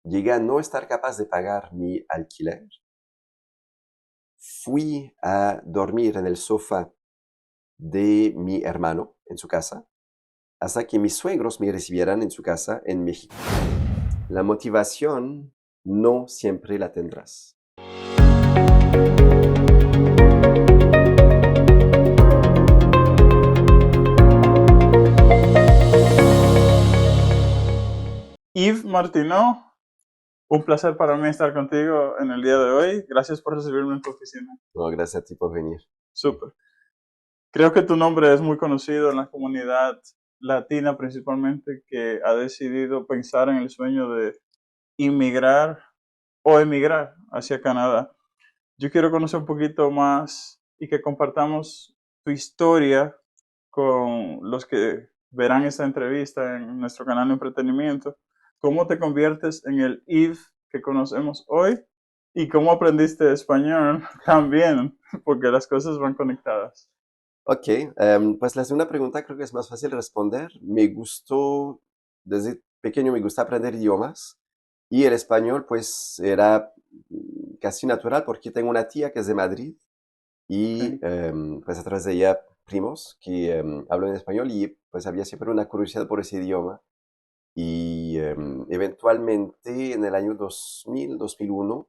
llegué a no estar capaz de pagar mi alquiler. Fui a dormir en el sofá de mi hermano en su casa hasta que mis suegros me recibieran en su casa en México. La motivación no siempre la tendrás. Yves Martineau, un placer para mí estar contigo en el día de hoy. Gracias por recibirme en tu oficina. No, gracias a ti por venir. Súper. Creo que tu nombre es muy conocido en la comunidad latina principalmente, que ha decidido pensar en el sueño de inmigrar o emigrar hacia Canadá. Yo quiero conocer un poquito más y que compartamos tu historia con los que verán esta entrevista en nuestro canal de entretenimiento. ¿Cómo te conviertes en el Yves que conocemos hoy? ¿Y cómo aprendiste español también? Porque las cosas van conectadas. Ok, pues la segunda pregunta creo que es más fácil responder. Me gustó, desde pequeño me gusta aprender idiomas y el español pues era casi natural porque tengo una tía que es de Madrid y Okay. pues a través de ella primos que hablan español y pues había siempre una curiosidad por ese idioma y eventualmente en el año 2000, 2001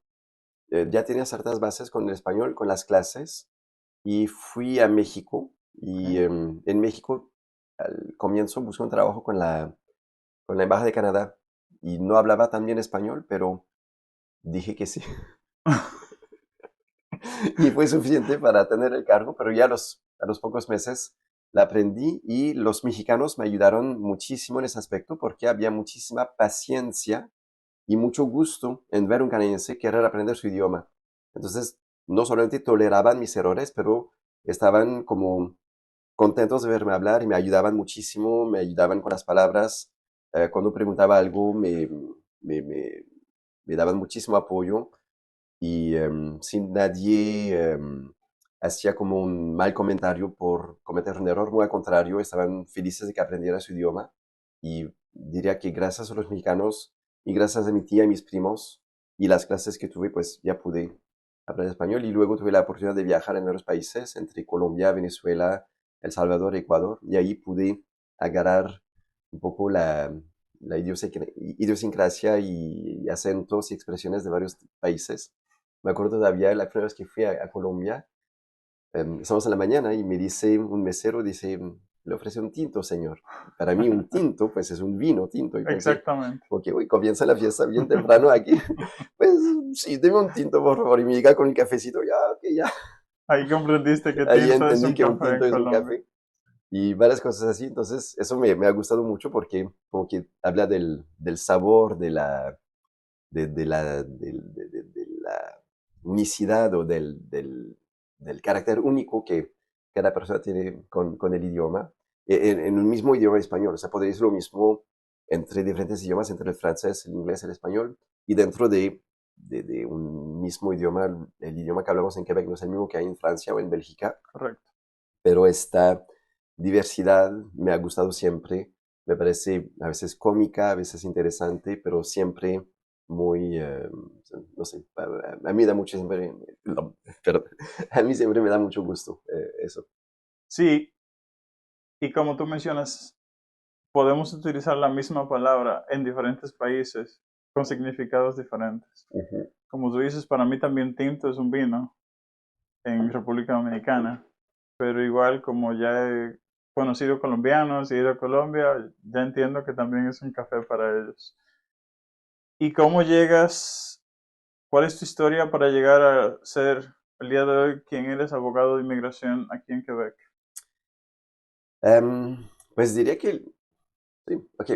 ya tenía ciertas bases con el español, con las clases y fui a México y Okay. en México al comienzo busqué un trabajo con la Embajada de Canadá y no hablaba tan bien español, pero dije que sí. Y fue suficiente para tener el cargo, pero ya a los pocos meses la aprendí y los mexicanos me ayudaron muchísimo en ese aspecto porque había muchísima paciencia y mucho gusto en ver un canadiense querer aprender su idioma. Entonces, no solamente toleraban mis errores, pero estaban como contentos de verme hablar y me ayudaban muchísimo, me ayudaban con las palabras. Cuando preguntaba algo, me, me- me daban muchísimo apoyo y sin nadie hacía como un mal comentario por cometer un error, muy al contrario, estaban felices de que aprendiera su idioma y diría que gracias a los mexicanos y gracias a mi tía y mis primos y las clases que tuve, pues ya pude aprender español y luego tuve la oportunidad de viajar en varios países, entre Colombia, Venezuela, El Salvador, Ecuador, y ahí pude agarrar un poco la idiosincrasia y acentos y expresiones de varios países. Me acuerdo todavía la primera vez que fui a Colombia, estamos en la mañana y me dice un mesero, dice, le ofrece un tinto, señor. Para mí un tinto, pues es un vino tinto. Y pensé, Exactamente. porque hoy comienza la fiesta bien temprano aquí. Pues sí, deme un tinto, por favor. Y me llega con un cafecito, ya, ok, ya. Ahí comprendiste que Ahí tinto es entendí un que un café en tinto es un Colombia. café. Y varias cosas así. Entonces, eso me ha gustado mucho porque como que habla del sabor, de la unicidad o del carácter único que cada persona tiene con el idioma, en un mismo idioma español. O sea, podría decir lo mismo entre diferentes idiomas, entre el francés, el inglés, el español, y dentro de un mismo idioma, el idioma que hablamos en Quebec no es el mismo que hay en Francia o en Bélgica, Correcto. pero esta diversidad me ha gustado siempre. Me parece a veces cómica, a veces interesante, pero siempre muy, no sé, a mí da mucho siempre, no, perdón, a mí siempre me da mucho gusto eso. Sí, y como tú mencionas, podemos utilizar la misma palabra en diferentes países con significados diferentes. Ujú. Como tú dices, para mí también tinto es un vino en República Dominicana, pero igual como ya he conocido colombianos y he ido a Colombia, ya entiendo que también es un café para ellos. ¿Y cómo llegas? ¿Cuál es tu historia para llegar a ser el día de hoy quien eres abogado de inmigración aquí en Quebec? Pues diría que, sí, ok,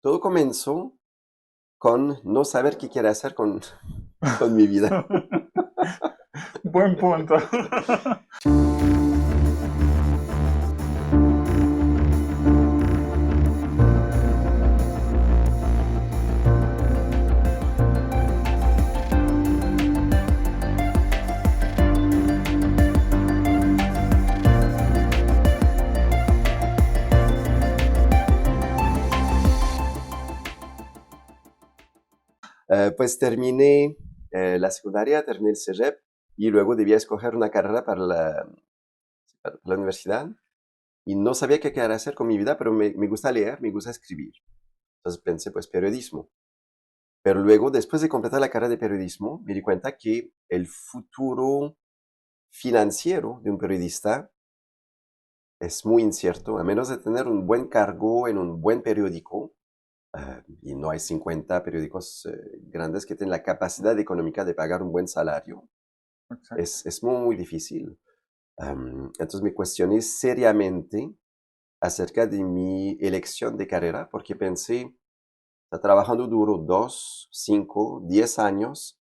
todo comenzó con no saber qué quiere hacer con mi vida. Buen punto. Pues terminé la secundaria, terminé el CEGEP y luego debía escoger una carrera para la universidad y no sabía qué querer hacer con mi vida, pero me gusta leer, me gusta escribir. Entonces pensé, pues periodismo. Pero luego, después de completar la carrera de periodismo, me di cuenta que el futuro financiero de un periodista es muy incierto, a menos de tener un buen cargo en un buen periódico. Y no hay 50 periódicos grandes que tienen la capacidad económica de pagar un buen salario. Exacto. Es muy, muy difícil. Entonces me cuestioné seriamente acerca de mi elección de carrera porque pensé, está trabajando duro 2, 5, 10 años,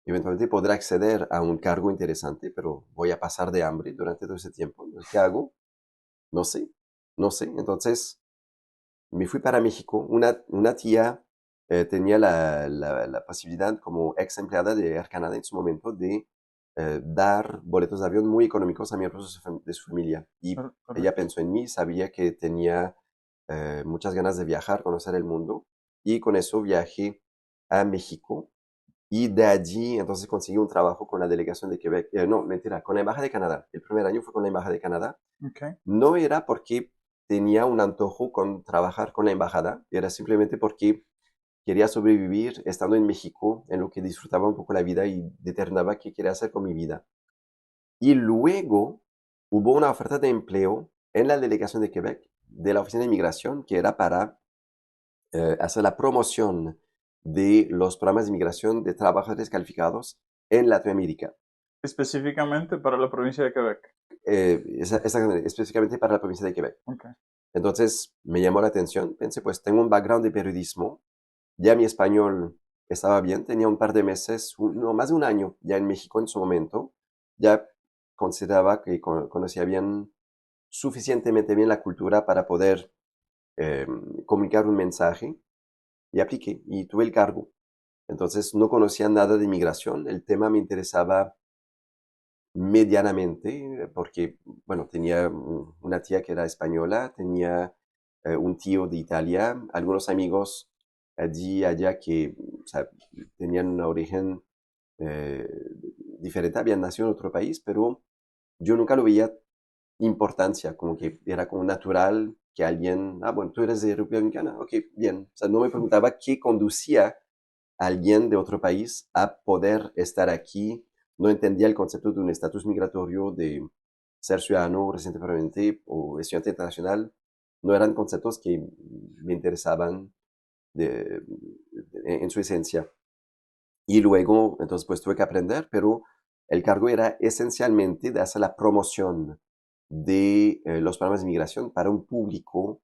eventualmente podré acceder a un cargo interesante, pero voy a pasar de hambre durante todo ese tiempo. ¿Qué hago? No sé, no sé. Entonces me fui para México. Una tía tenía la posibilidad como ex empleada de Air Canada en su momento de dar boletos de avión muy económicos a miembros de su familia. Y ella Correcto. pensó en mí, sabía que tenía muchas ganas de viajar, conocer el mundo. Y con eso viajé a México. Y de allí entonces conseguí un trabajo con la delegación de Quebec. No, mentira, con la Embajada de Canadá. El primer año fue con la Embajada de Canadá. Okay. No era porque tenía un antojo con trabajar con la embajada, era simplemente porque quería sobrevivir estando en México, en lo que disfrutaba un poco la vida y determinaba qué quería hacer con mi vida. Y luego hubo una oferta de empleo en la delegación de Quebec, de la Oficina de Inmigración, que era para hacer la promoción de los programas de inmigración de trabajadores calificados en Latinoamérica. Específicamente para la provincia de Quebec. Exactamente, específicamente para la provincia de Quebec. Okay. Entonces me llamó la atención, pensé, pues tengo un background de periodismo, ya mi español estaba bien, tenía un par de meses, no, más de un año ya en México en su momento, ya consideraba que conocía bien, suficientemente bien la cultura para poder eh, comunicar un mensaje y apliqué y tuve el cargo. Entonces no conocía nada de inmigración, el tema me interesaba medianamente, porque, bueno, tenía una tía que era española, tenía un tío de Italia, algunos amigos allí, allá que, o sea, tenían un origen eh, diferente, habían nacido en otro país, pero yo nunca lo veía importancia, como que era como natural que alguien, ah, bueno, tú eres de República Dominicana, ok, bien, o sea, no me preguntaba qué conducía alguien de otro país a poder estar aquí. No entendía el concepto de un estatus migratorio, de ser ciudadano residente permanente o estudiante internacional. No eran conceptos que me interesaban en su esencia. Y luego, entonces, pues tuve que aprender, pero el cargo era esencialmente de hacer la promoción de los programas de inmigración para un público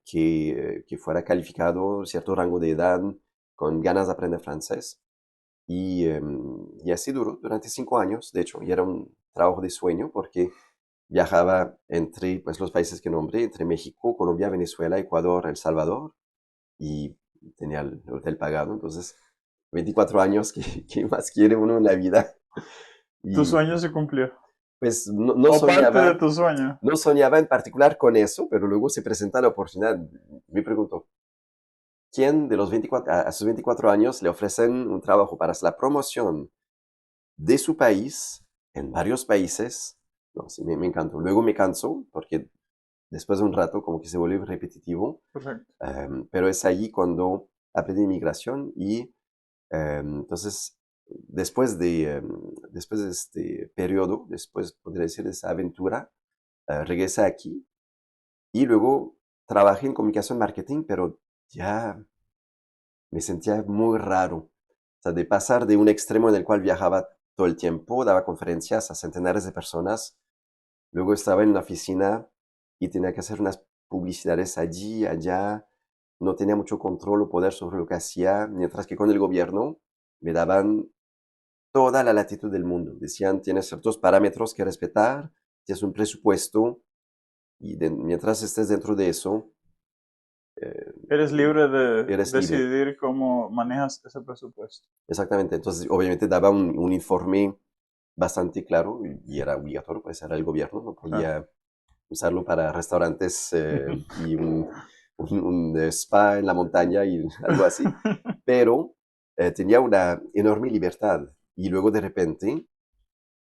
que fuera calificado, cierto rango de edad, con ganas de aprender francés. Y así duró durante 5 años, de hecho, y era un trabajo de sueño porque viajaba entre pues, los países que nombré, entre México, Colombia, Venezuela, Ecuador, El Salvador, y tenía el hotel pagado. Entonces, 24 años, ¿qué más quiere uno en la vida? Tu Y sueño se cumplió. pues no O parte de soñaba, tu sueño. no soñaba en particular con eso, pero luego se presenta la oportunidad. Me pregunto, ¿quién de los 24, a sus 24 años le ofrecen un trabajo para hacer la promoción de su país en varios países? No, sí, me encantó. Luego me cansó porque después de un rato como que se vuelve repetitivo, Correcto. pero es allí cuando aprendí inmigración y entonces después de este periodo, después podría decir de esa aventura, regresé aquí y luego trabajé en comunicación marketing, pero ya me sentía muy raro. O sea, de pasar de un extremo en el cual viajaba todo el tiempo, daba conferencias a centenares de personas, luego estaba en una oficina y tenía que hacer unas publicidades allí, allá, no tenía mucho control o poder sobre lo que hacía, mientras que con el gobierno me daban toda la latitud del mundo. Decían, tienes ciertos parámetros que respetar, tienes un presupuesto y mientras estés dentro de eso, eh, Eres libre de eres libre. decidir cómo manejas ese presupuesto. Exactamente. Entonces, obviamente daba un informe bastante claro y era obligatorio, pues era el gobierno, no Claro. podía usarlo para restaurantes y un spa en la montaña y algo así. Pero tenía una enorme libertad y luego de repente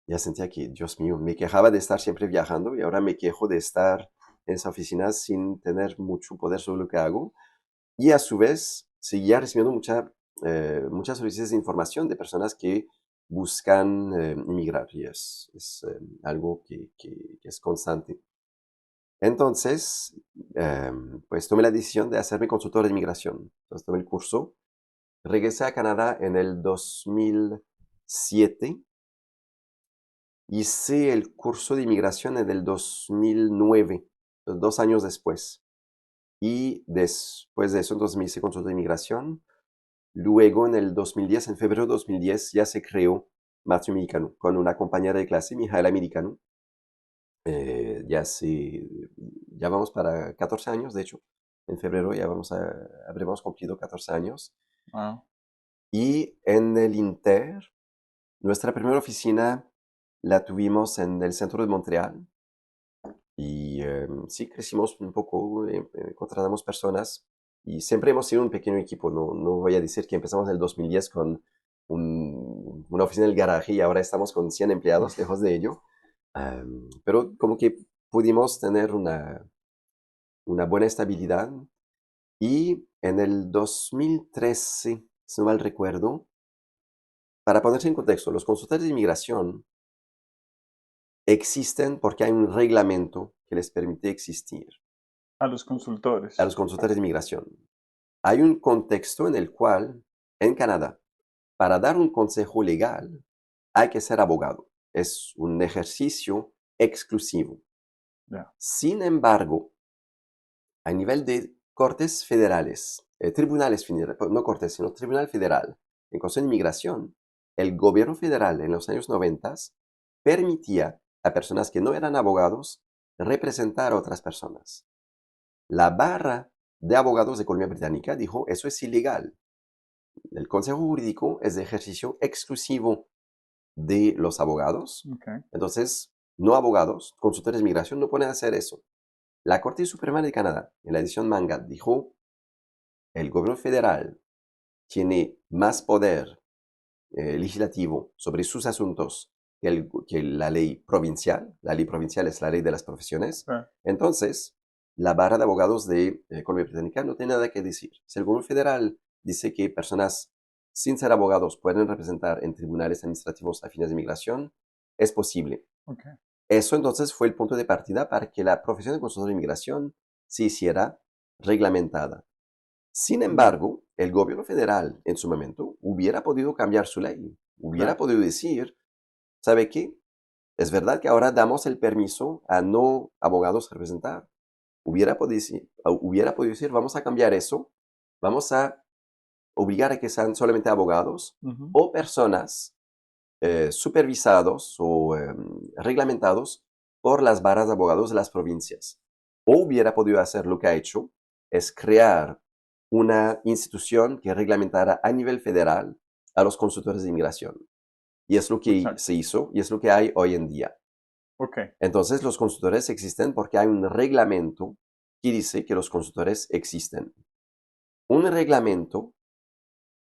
ya sentía que, Dios mío, me quejaba de estar siempre viajando y ahora me quejo de estar en esa oficina sin tener mucho poder sobre lo que hago. Y a su vez, seguía recibiendo muchas solicitudes de información de personas que buscan inmigrar y es algo que es constante. Entonces, pues tomé la decisión de hacerme consultor de inmigración. Entonces tomé el curso. Regresé a Canadá en el 2007. Hice el curso de inmigración en el 2009, 2 años después. Y después de eso, entonces me hice consultor de inmigración. Luego, en el 2010, en febrero de 2010, ya se creó Matrimonio Mexicano con una compañera de clase, Mijaela Americano. Ya vamos para 14 años, de hecho. En febrero ya habremos cumplido 14 años. Wow. Y en el Inter, nuestra primera oficina la tuvimos en el centro de Montreal. Y sí, crecimos un poco, contratamos personas y siempre hemos sido un pequeño equipo. No voy a decir que empezamos en el 2010 con una oficina en el garaje y ahora estamos con 100 empleados, lejos de ello. Pero como que pudimos tener una buena estabilidad y en el 2013, si no mal recuerdo, para ponerse en contexto, los consultores de inmigración existen porque hay un reglamento que les permite existir A los a consultores. los consultores de inmigración. Hay un contexto en el cual, en Canadá, para dar un consejo legal, hay que ser abogado. Es un ejercicio exclusivo. Ya. Sin embargo, a nivel de cortes federales, tribunales federales, no cortes, sino tribunal federal, en cuestión de inmigración, el gobierno federal en los años 90 permitía a personas que no eran abogados representar a otras personas. La barra de abogados de Colombia Británica dijo, eso es ilegal. El consejo jurídico es de ejercicio exclusivo de los abogados. Okay. Entonces, no abogados, consultores de migración no pueden hacer eso. La Corte Suprema de Canadá, en la edición Mangat, dijo, el gobierno federal tiene más poder legislativo sobre sus asuntos que la ley provincial. La ley provincial es la ley de las profesiones. Claro. Entonces, la barra de abogados de Colombia Británica no tiene nada que decir. Si el gobierno federal dice que personas sin ser abogados pueden representar en tribunales administrativos a fines de inmigración, es posible. Okay. Eso entonces fue el punto de partida para que la profesión de consultor de inmigración se hiciera reglamentada. Sin embargo, el gobierno federal en su momento hubiera podido cambiar su ley, hubiera Claro. podido decir, ¿sabe qué? Es verdad que ahora damos el permiso a no abogados representar. Hubiera podido decir, vamos a cambiar eso, vamos a obligar a que sean solamente abogados Ujú. o personas supervisados o reglamentados por las barras de abogados de las provincias. O hubiera podido hacer lo que ha hecho, es crear una institución que reglamentara a nivel federal a los consultores de inmigración. Y es lo que Exacto. se hizo y es lo que hay hoy en día. Okay. Entonces, los consultores existen porque hay un reglamento que dice que los consultores existen. Un reglamento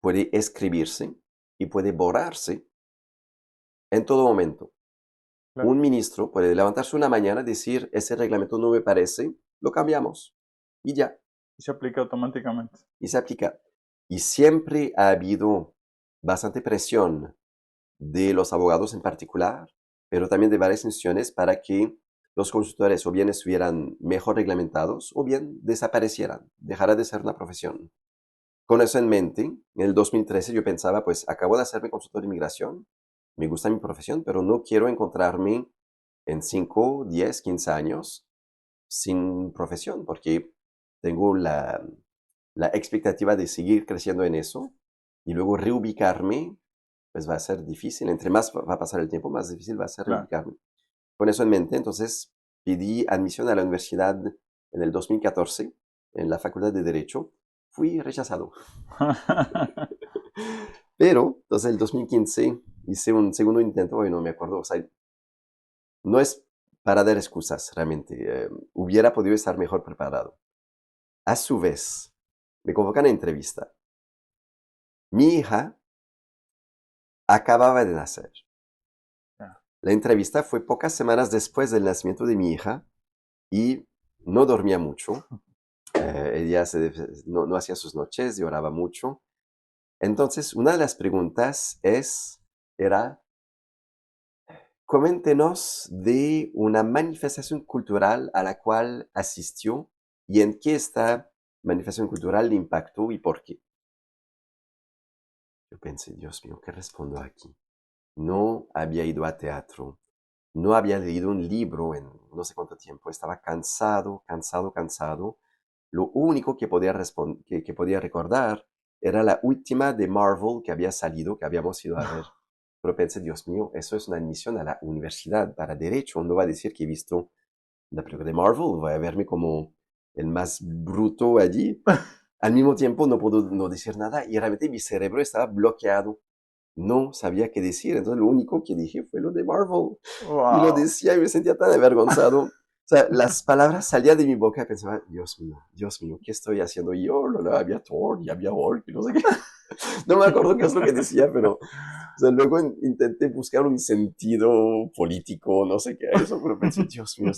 puede escribirse y puede borrarse en todo momento. Claro. Un ministro puede levantarse una mañana y decir, ese reglamento no me parece, lo cambiamos y ya, Y se aplica automáticamente. y se aplica. Y siempre ha habido bastante presión de los abogados en particular, pero también de varias instituciones para que los consultores o bien estuvieran mejor reglamentados o bien desaparecieran, dejara de ser una profesión. Con eso en mente, en el 2013 yo pensaba, pues acabo de hacerme consultor de inmigración, me gusta mi profesión, pero no quiero encontrarme en 5, 10, 15 años sin profesión, porque tengo la expectativa de seguir creciendo en eso y luego reubicarme, pues va a ser difícil. Entre más va a pasar el tiempo, más difícil va a ser Claro. reubicarme. Con eso en mente, entonces pedí admisión a la universidad en el 2014, en la Facultad de Derecho. Fui rechazado. Pero, entonces, el 2015 hice un segundo intento, y no me acuerdo, o sea, no es para dar excusas, realmente. Hubiera podido estar mejor preparado. A su vez, me convocan a entrevista. Mi hija acababa de nacer. Ya. La entrevista fue pocas semanas después del nacimiento de mi hija y no dormía mucho. Ella no hacía sus noches, lloraba mucho. Entonces, una de las preguntas era, coméntenos de una manifestación cultural a la cual asistió y en qué esta manifestación cultural le impactó y por qué. Yo pensé, Dios mío, ¿qué respondo aquí? No había ido a teatro, no había leído un libro en no sé cuánto tiempo, estaba cansado, cansado, cansado. Lo único que que podía recordar era la última de Marvel que había salido, que habíamos ido a ver. Pero pensé, Dios mío, eso es una admisión a la universidad para derecho. No va a decir que he visto la película de Marvel, va a verme como el más bruto allí. Al mismo tiempo no puedo no decir nada y realmente mi cerebro estaba bloqueado. No sabía qué decir, entonces lo único que dije fue lo de Marvel. Y lo Wow. decía y me sentía tan avergonzado. O sea, las palabras salían de mi boca y pensaba, Dios mío, ¿qué estoy haciendo yo? Había Thor y había Hulk y no sé qué. No me acuerdo qué es lo que decía, pero o sea, luego intenté buscar un sentido político, no sé qué a eso, pero pensé, Dios mío,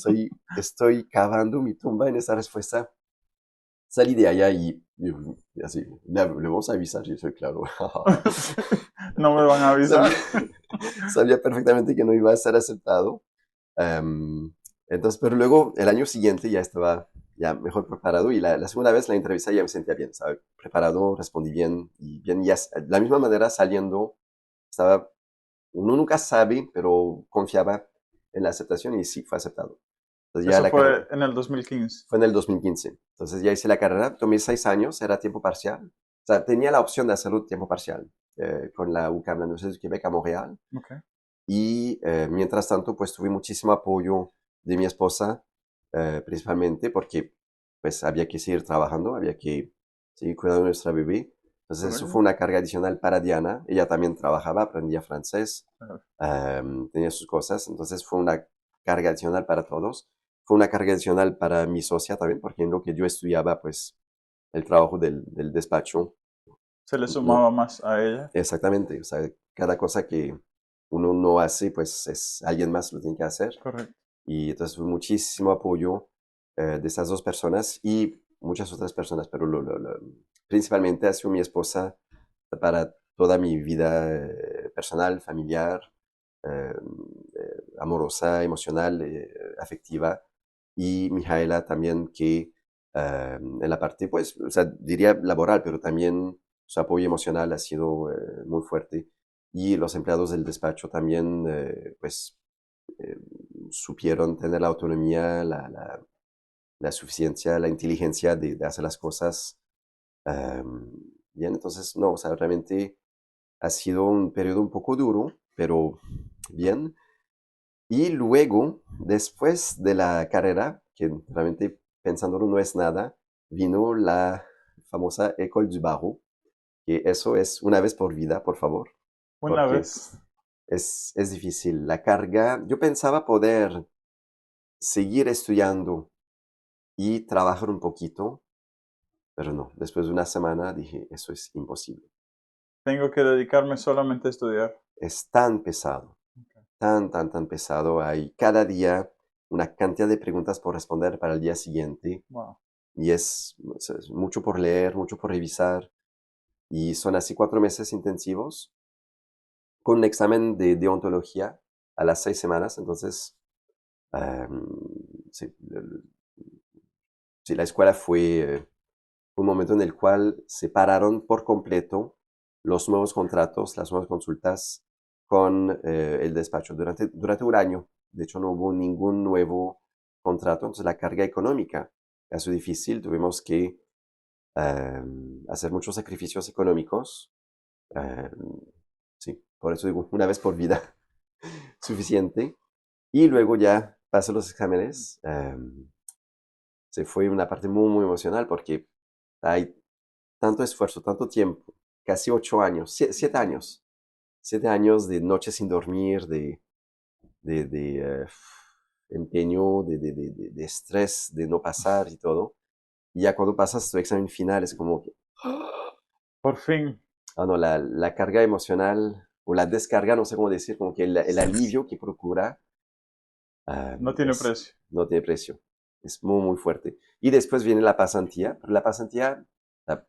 estoy cavando mi tumba en esa respuesta. Salí de allá y así, le vamos a avisar, y yo soy claro. No me van a avisar. sabía, sabía perfectamente que no iba a ser aceptado. Em, entonces, pero luego el año siguiente ya estaba ya mejor preparado y la segunda vez la entrevista ya me sentía bien, ¿sabes? Preparado, respondí bien y bien, ya de la misma manera saliendo, estaba, uno nunca sabe, pero confiaba en la aceptación y sí fue aceptado. Entonces ya Eso la carrera fue en el 2015. fue en el 2015. Entonces ya hice la carrera, tomé 6 años, era tiempo parcial. O sea, tenía la opción de hacerlo tiempo parcial con la UQAM, la Universidad de Quebec a Montréal. Okay. Y mientras tanto, pues tuve muchísimo apoyo de mi esposa, principalmente porque pues había que seguir trabajando, había que seguir cuidando de nuestra bebé. Entonces eso fue Correcto. una carga adicional para Diana. Ella también trabajaba, aprendía francés, Claro. tenía sus cosas. Entonces fue una carga adicional para todos. Fue una carga adicional para mi socia también, porque en lo que yo estudiaba, pues el trabajo del despacho, Se le no, sumaba más a ella. exactamente. O sea, cada cosa que uno no hace, pues alguien más lo tiene que hacer. Correcto. Y entonces tuve muchísimo apoyo de esas dos personas y muchas otras personas, pero principalmente ha sido mi esposa para toda mi vida personal, familiar, amorosa, emocional, afectiva. Y Mijaela también que en la parte, pues, o sea, diría laboral, pero también su apoyo emocional ha sido muy fuerte. Y los empleados del despacho también, pues, eh, supieron tener la autonomía, la suficiencia, la inteligencia de hacer las cosas bien. Entonces, no, o sea, realmente ha sido un periodo un poco duro, pero bien. Y luego, después de la carrera, que realmente pensándolo no es nada, vino la famosa École du Barreau, que eso es una vez por vida, por favor, Una porque vez. es difícil. La carga, yo pensaba poder seguir estudiando y trabajar un poquito, pero no, después de una semana dije, eso es imposible. Tengo que dedicarme solamente a estudiar. Es tan pesado, Okay. tan pesado. Hay cada día una cantidad de preguntas por responder para el día siguiente Wow. y es mucho por leer, mucho por revisar y son así 4 meses intensivos con un examen de deontología a las 6 semanas. Entonces, em, sí, sí, la escuela fue un momento en el cual se pararon por completo los nuevos contratos, las nuevas consultas con el despacho durante un año. De hecho, no hubo ningún nuevo contrato, entonces la carga económica ha sido difícil. Tuvimos que hacer muchos sacrificios económicos. eh, sí, por eso digo, una vez por vida, suficiente. Y luego ya pasé los exámenes. Se fue una parte muy, muy emocional porque hay tanto esfuerzo, tanto tiempo, casi 8 años, 7 años, 7 años de noches sin dormir, de empeño, de estrés, de no pasar y todo. Y ya cuando pasas tu examen final es como que, Por fin. Ah, no, la carga emocional o la descarga, no sé cómo decir, como que el alivio que procura No tiene es, precio. no tiene precio. Es muy, muy fuerte. Y después viene la pasantía, pero la pasantía ah,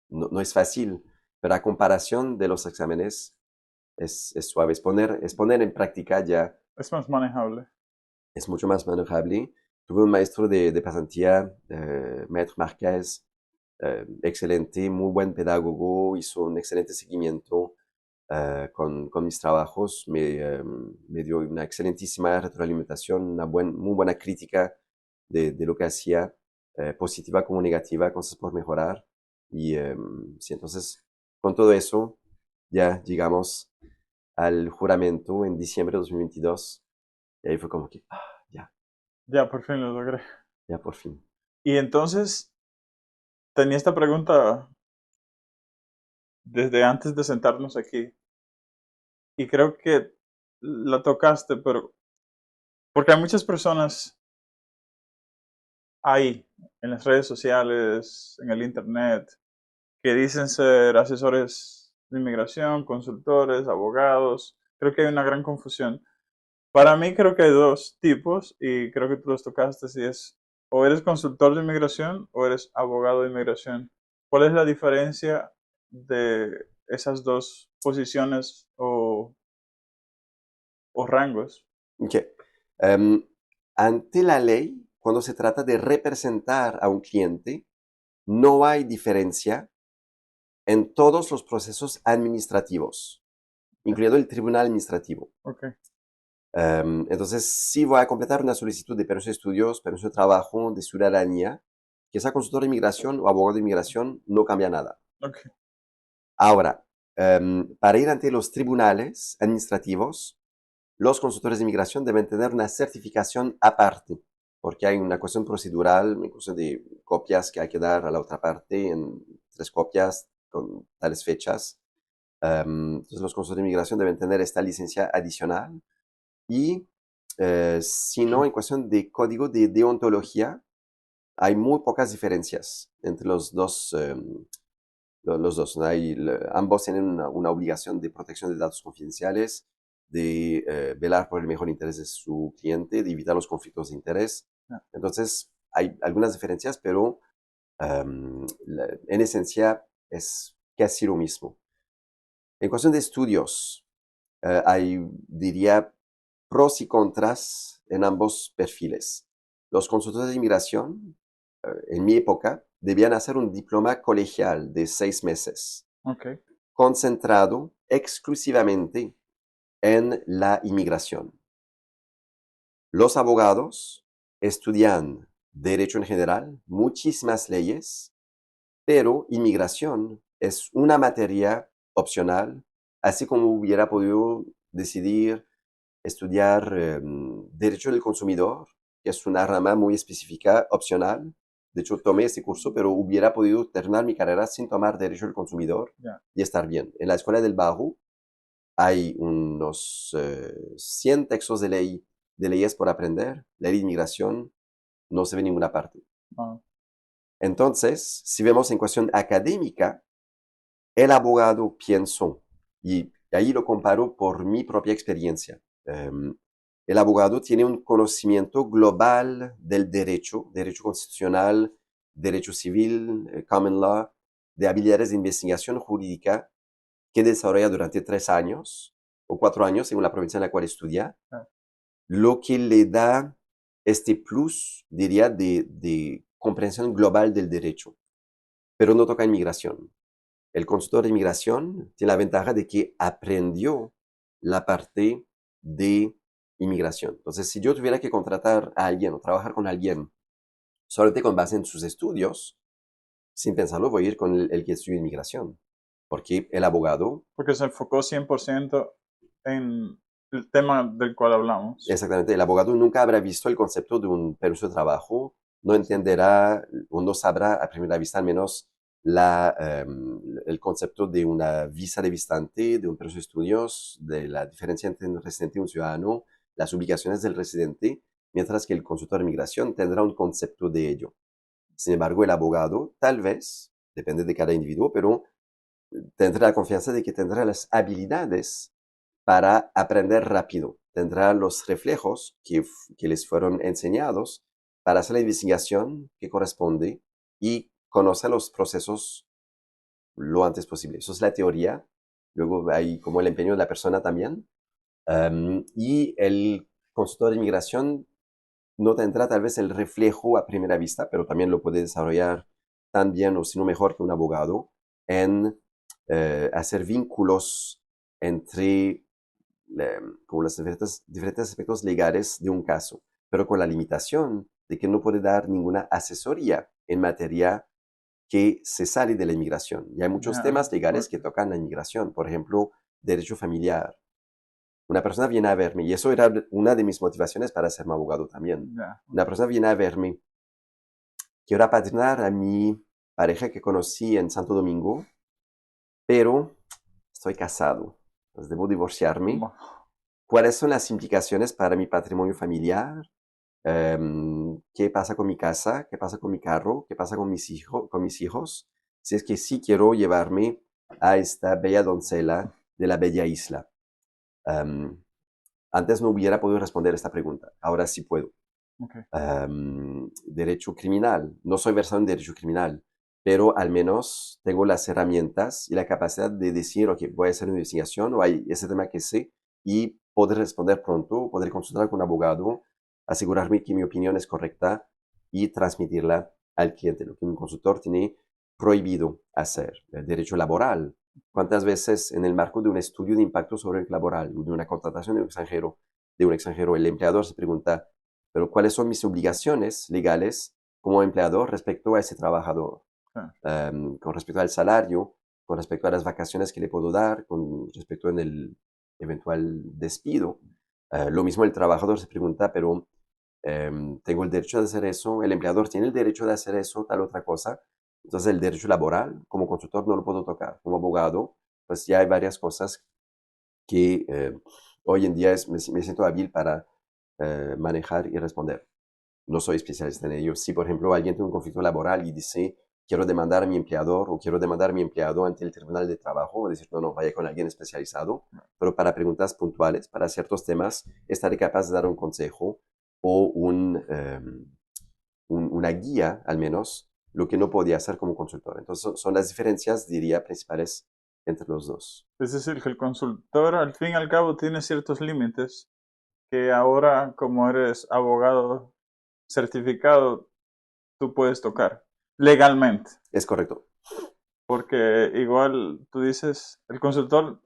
no es fácil, pero a comparación de los exámenes es suave. Es poner en práctica ya, Es más manejable. es mucho más manejable. Tuve un maestro de pasantía, Maître Marquez, excelente, muy buen pedagogo, hizo un excelente seguimiento con mis trabajos, me dio una excelentísima retroalimentación, muy buena crítica de lo que hacía, positiva como negativa, cosas por mejorar. Y sí, entonces, con todo eso, ya llegamos al juramento en diciembre de 2022 y ahí fue como que, ya, Ya, por fin lo logré. ya por fin. Y entonces tenía esta pregunta desde antes de sentarnos aquí. Y creo que la tocaste, pero porque hay muchas personas ahí, en las redes sociales, en el internet, que dicen ser asesores de inmigración, consultores, abogados. Creo que hay una gran confusión. Para mí creo que hay dos tipos y creo que tú los tocaste, si es o eres consultor de inmigración o eres abogado de inmigración. ¿Cuál es la diferencia de esas dos posiciones o rangos? Ok. Em, ante la ley, cuando se trata de representar a un cliente, no hay diferencia en todos los procesos administrativos, incluido el tribunal administrativo. Ok, Entonces, si voy a completar una solicitud de permiso de estudios, permiso de trabajo, de ciudadanía, que sea consultor de inmigración o abogado de inmigración, no cambia nada. ok, Ahora, para ir ante los tribunales administrativos, los consultores de inmigración deben tener una certificación aparte, porque hay una cuestión procedural, una cuestión de copias que hay que dar a la otra parte en 3 copias con tales fechas. Entonces, los consultores de inmigración deben tener esta licencia adicional y, si no, en cuestión de código de deontología, hay muy pocas diferencias entre los dos. Ambos tienen una obligación de protección de datos confidenciales, de velar por el mejor interés de su cliente, de evitar los conflictos de interés. ya, Entonces, hay algunas diferencias, pero en esencia es casi lo mismo. En cuestión de estudios, hay, diría, pros y contras en ambos perfiles. Los consultores de inmigración, en mi época, debían hacer un diploma colegial de 6 meses, ok, concentrado exclusivamente en la inmigración. Los abogados estudian derecho en general, muchísimas leyes, pero inmigración es una materia opcional, así como hubiera podido decidir estudiar derecho del consumidor, que es una rama muy específica, opcional. De hecho, tomé este curso, pero hubiera podido terminar mi carrera sin tomar derecho del consumidor ya. y estar bien. En la Escuela del Bajo hay unos 100 textos de leyes por aprender. La ley de inmigración no se ve en ninguna parte. Ah, Entonces, si vemos en cuestión académica, el abogado pienso, y ahí lo comparo por mi propia experiencia. El abogado tiene un conocimiento global del derecho, derecho constitucional, derecho civil, common law, de habilidades de investigación jurídica que desarrolla durante 3 años o 4 años, según la provincia en la cual estudia, ah, lo que le da este plus, diría, de comprensión global del derecho, pero no toca inmigración. El consultor de inmigración tiene la ventaja de que aprendió la parte de inmigración. Entonces, si yo tuviera que contratar a alguien o trabajar con alguien solamente con base en sus estudios, sin pensarlo, voy a ir con el que estudia inmigración. Porque el abogado, porque se enfocó 100% en el tema del cual hablamos. exactamente, el abogado nunca habrá visto el concepto de un permiso de trabajo, no entenderá o no sabrá a primera vista al menos el concepto de una visa de visitante, de un permiso de estudios, de la diferencia entre un residente y un ciudadano, las ubicaciones del residente, mientras que el consultor de migración tendrá un concepto de ello. Sin embargo, el abogado, tal vez, depende de cada individuo, pero tendrá la confianza de que tendrá las habilidades para aprender rápido, tendrá los reflejos que les fueron enseñados para hacer la investigación que corresponde y conocer los procesos lo antes posible. Eso es la teoría. Luego hay como el empeño de la persona también. Y el consultor de inmigración no tendrá tal vez el reflejo a primera vista, pero también lo puede desarrollar tan bien o si no mejor que un abogado en hacer vínculos entre como los diferentes aspectos legales de un caso, pero con la limitación de que no puede dar ninguna asesoría en materia que se sale de la inmigración. Y hay muchos Ya, temas legales que ok, tocan la inmigración, por ejemplo, derecho familiar. Una persona viene a verme, y eso era una de mis motivaciones para ser abogado también. ya, Una persona viene a verme, quiero apadrinar a mi pareja que conocí en Santo Domingo, pero estoy casado, pues debo divorciarme. Bueno, ¿Cuáles son las implicaciones para mi patrimonio familiar? ¿Qué pasa con mi casa? ¿Qué pasa con mi carro? ¿Qué pasa con mis hijos? Si es que sí quiero llevarme a esta bella doncella de la bella isla. Em, Antes no hubiera podido responder esta pregunta, ahora sí puedo. ok. Derecho criminal. No soy versado en derecho criminal, pero al menos tengo las herramientas y la capacidad de decir, ok, voy a hacer una investigación o hay ese tema que sé y poder responder pronto, poder consultar con un abogado, asegurarme que mi opinión es correcta y transmitirla al cliente, lo que un consultor tiene prohibido hacer. El derecho laboral. ¿Cuántas veces en el marco de un estudio de impacto sobre el laboral, de una contratación de un extranjero, el empleador se pregunta, pero ¿cuáles son mis obligaciones legales como empleador respecto a ese trabajador? Ah, Con respecto al salario, con respecto a las vacaciones que le puedo dar, con respecto en el eventual despido. Lo mismo el trabajador se pregunta, pero tengo el derecho de hacer eso, el empleador tiene el derecho de hacer eso, tal otra cosa. Entonces el derecho laboral, como consultor no lo puedo tocar. Como abogado, pues ya hay varias cosas que hoy en día me siento hábil para manejar y responder. No soy especialista en ello. Si, por ejemplo, alguien tiene un conflicto laboral y dice, quiero demandar a mi empleador o quiero demandar a mi empleado ante el Tribunal de Trabajo, o decir, no, no, vaya con alguien especializado, pero para preguntas puntuales, para ciertos temas, estaré capaz de dar un consejo o una guía, al menos, lo que no podía hacer como consultor. Entonces, son las diferencias, diría, principales entre los dos. es decir, que el consultor al fin y al cabo tiene ciertos límites que ahora, como eres abogado certificado, tú puedes tocar legalmente. Es correcto. Porque igual tú dices, el consultor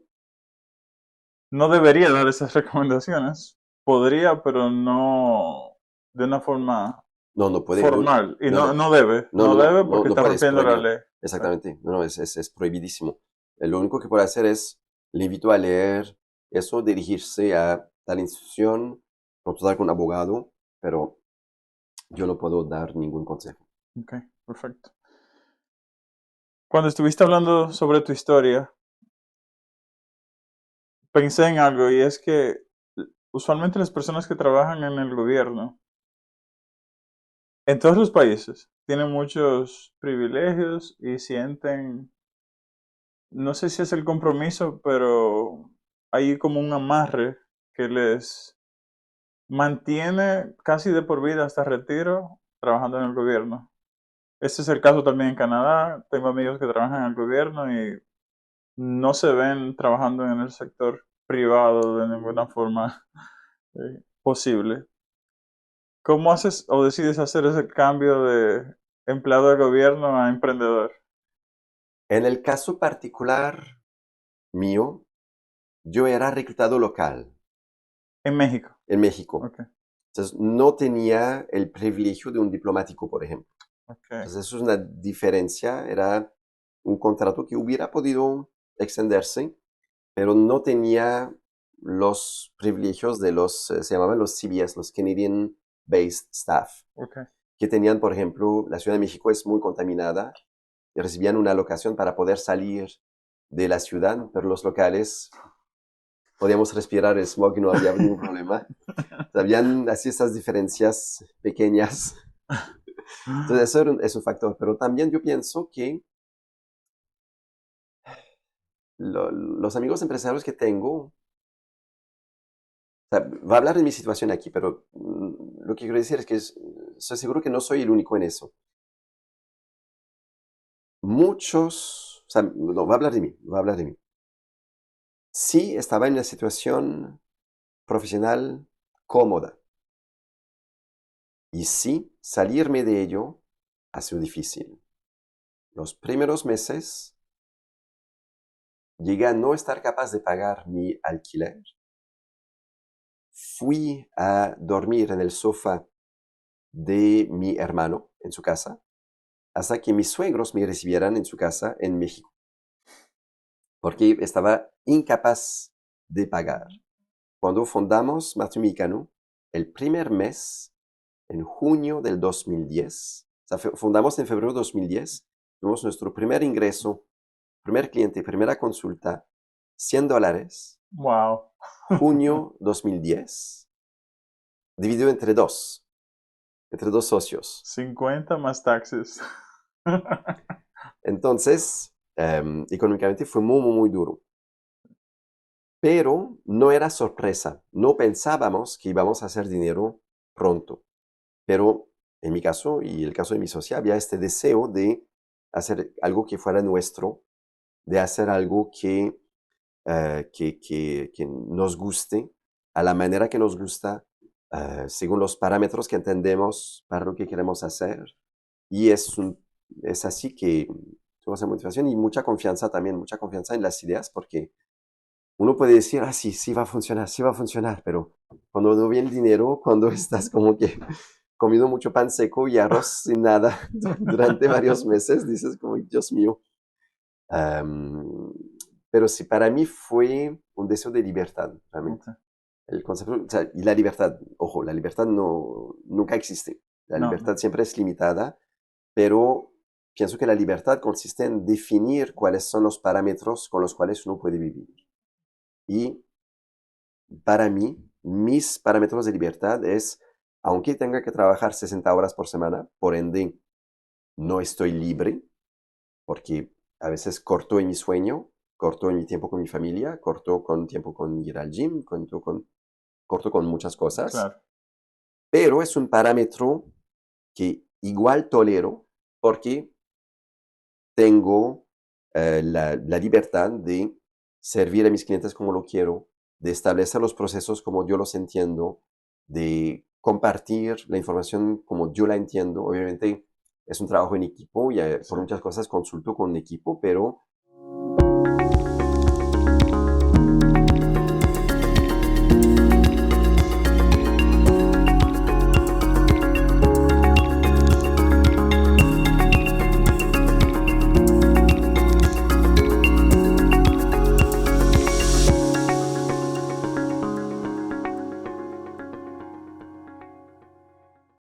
no debería dar esas recomendaciones. Podría, pero no de una forma No, no puede, no, formal. Y no, no, no, no debe. no, no, No no, debe no, porque no está puedes, rompiendo la prohibido. ley. Exactamente, no, no, es prohibidísimo. Lo único que puede hacer es, le invito a leer eso, dirigirse a tal institución, consultar con un abogado, pero yo no puedo dar ningún consejo. Ok, perfecto. Cuando estuviste hablando sobre tu historia, pensé en algo y es que usualmente las personas que trabajan en el gobierno, en todos los países, tienen muchos privilegios y sienten, no sé si es el compromiso, pero hay como un amarre que les mantiene casi de por vida hasta retiro trabajando en el gobierno. Este es el caso también en Canadá. Tengo amigos que trabajan en el gobierno y no se ven trabajando en el sector privado de ninguna forma posible. ¿Cómo haces o decides hacer ese cambio de empleado de gobierno a emprendedor? En el caso particular mío, yo era reclutado local En México. en México. Ok, Entonces, no tenía el privilegio de un diplomático, por ejemplo. ok. Entonces, eso es una diferencia. Era un contrato que hubiera podido extenderse, pero no tenía los privilegios de se llamaban los CBS, los Canadian Based Staff, Ok. que tenían, por ejemplo, la Ciudad de México es muy contaminada y recibían una alocación para poder salir de la ciudad, pero los locales podíamos respirar el smog y no había ningún problema. Habían así estas diferencias pequeñas. Entonces, eso es un factor, pero también yo pienso que los amigos empresarios que tengo, o sea, va a hablar de mi situación aquí, pero lo que quiero decir es que estoy seguro que no soy el único en eso. Muchos, o sea, no, va a hablar de mí, va a hablar de mí. Sí estaba en una situación profesional cómoda y sí salirme de ello ha sido difícil. Los primeros meses llegué a no estar capaz de pagar mi alquiler. Fui a dormir en el sofá de mi hermano en su casa hasta que mis suegros me recibieran en su casa en México, porque estaba incapaz de pagar. Cuando fundamos Martín Mexicano, el primer mes, en junio del 2010, o sea, fundamos en febrero de 2010, tuvimos nuestro primer ingreso, primer cliente, primera consulta, $100, Wow. junio 2010, dividido entre dos socios. 50 más taxes. Entonces, económicamente fue muy, muy, muy duro. Pero no era sorpresa. No pensábamos que íbamos a hacer dinero pronto. Pero en mi caso y el caso de mi socia había este deseo de hacer algo que fuera nuestro, de hacer algo que nos guste, a la manera que nos gusta, según los parámetros que entendemos para lo que queremos hacer. Y es así que tuvo esa motivación y mucha confianza también, mucha confianza en las ideas, porque uno puede decir, ah, sí, sí va a funcionar, pero cuando no viene el dinero, cuando estás como que comiendo mucho pan seco y arroz sin nada durante varios meses, dices como, Dios mío. Am, pero sí, para mí fue un deseo de libertad, realmente. Ok. El concepto, o sea, y la libertad, ojo, la libertad no, nunca existe. La No, libertad no. siempre es limitada, pero pienso que la libertad consiste en definir cuáles son los parámetros con los cuales uno puede vivir. Y para mí, mis parámetros de libertad es, aunque tenga que trabajar 60 horas por semana, por ende, no estoy libre, porque a veces corto en mi sueño, corto en mi tiempo con mi familia, corto con tiempo con ir al gym, corto con muchas cosas, Claro. pero es un parámetro que igual tolero porque tengo la libertad de servir a mis clientes como lo quiero, de establecer los procesos como yo los entiendo, de compartir la información como yo la entiendo. Obviamente es un trabajo en equipo y Sí. por muchas cosas consulto con un equipo, pero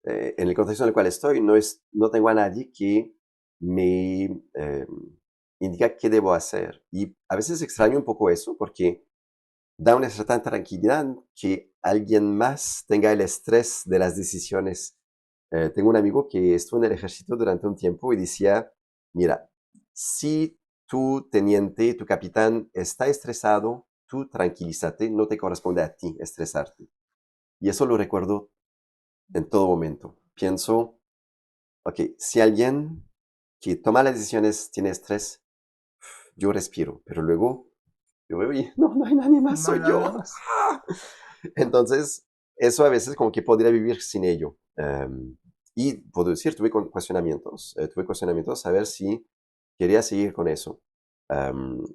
en el contexto en el cual estoy, no tengo a nadie que me indica qué debo hacer. Y a veces extraño un poco eso porque da una cierta tranquilidad que alguien más tenga el estrés de las decisiones. Tengo un amigo que estuvo en el ejército durante un tiempo y decía, mira, si tu teniente, tu capitán está estresado, tú tranquilízate, no te corresponde a ti estresarte. Y eso lo recuerdo en todo momento. Pienso, ok, si alguien que toma las decisiones tiene estrés, yo respiro, pero luego yo veo y no, no hay nadie más, No hay soy nadie yo. más. Entonces, eso a veces como que podría vivir sin ello. Y puedo decir, tuve cuestionamientos a ver si quería seguir con eso.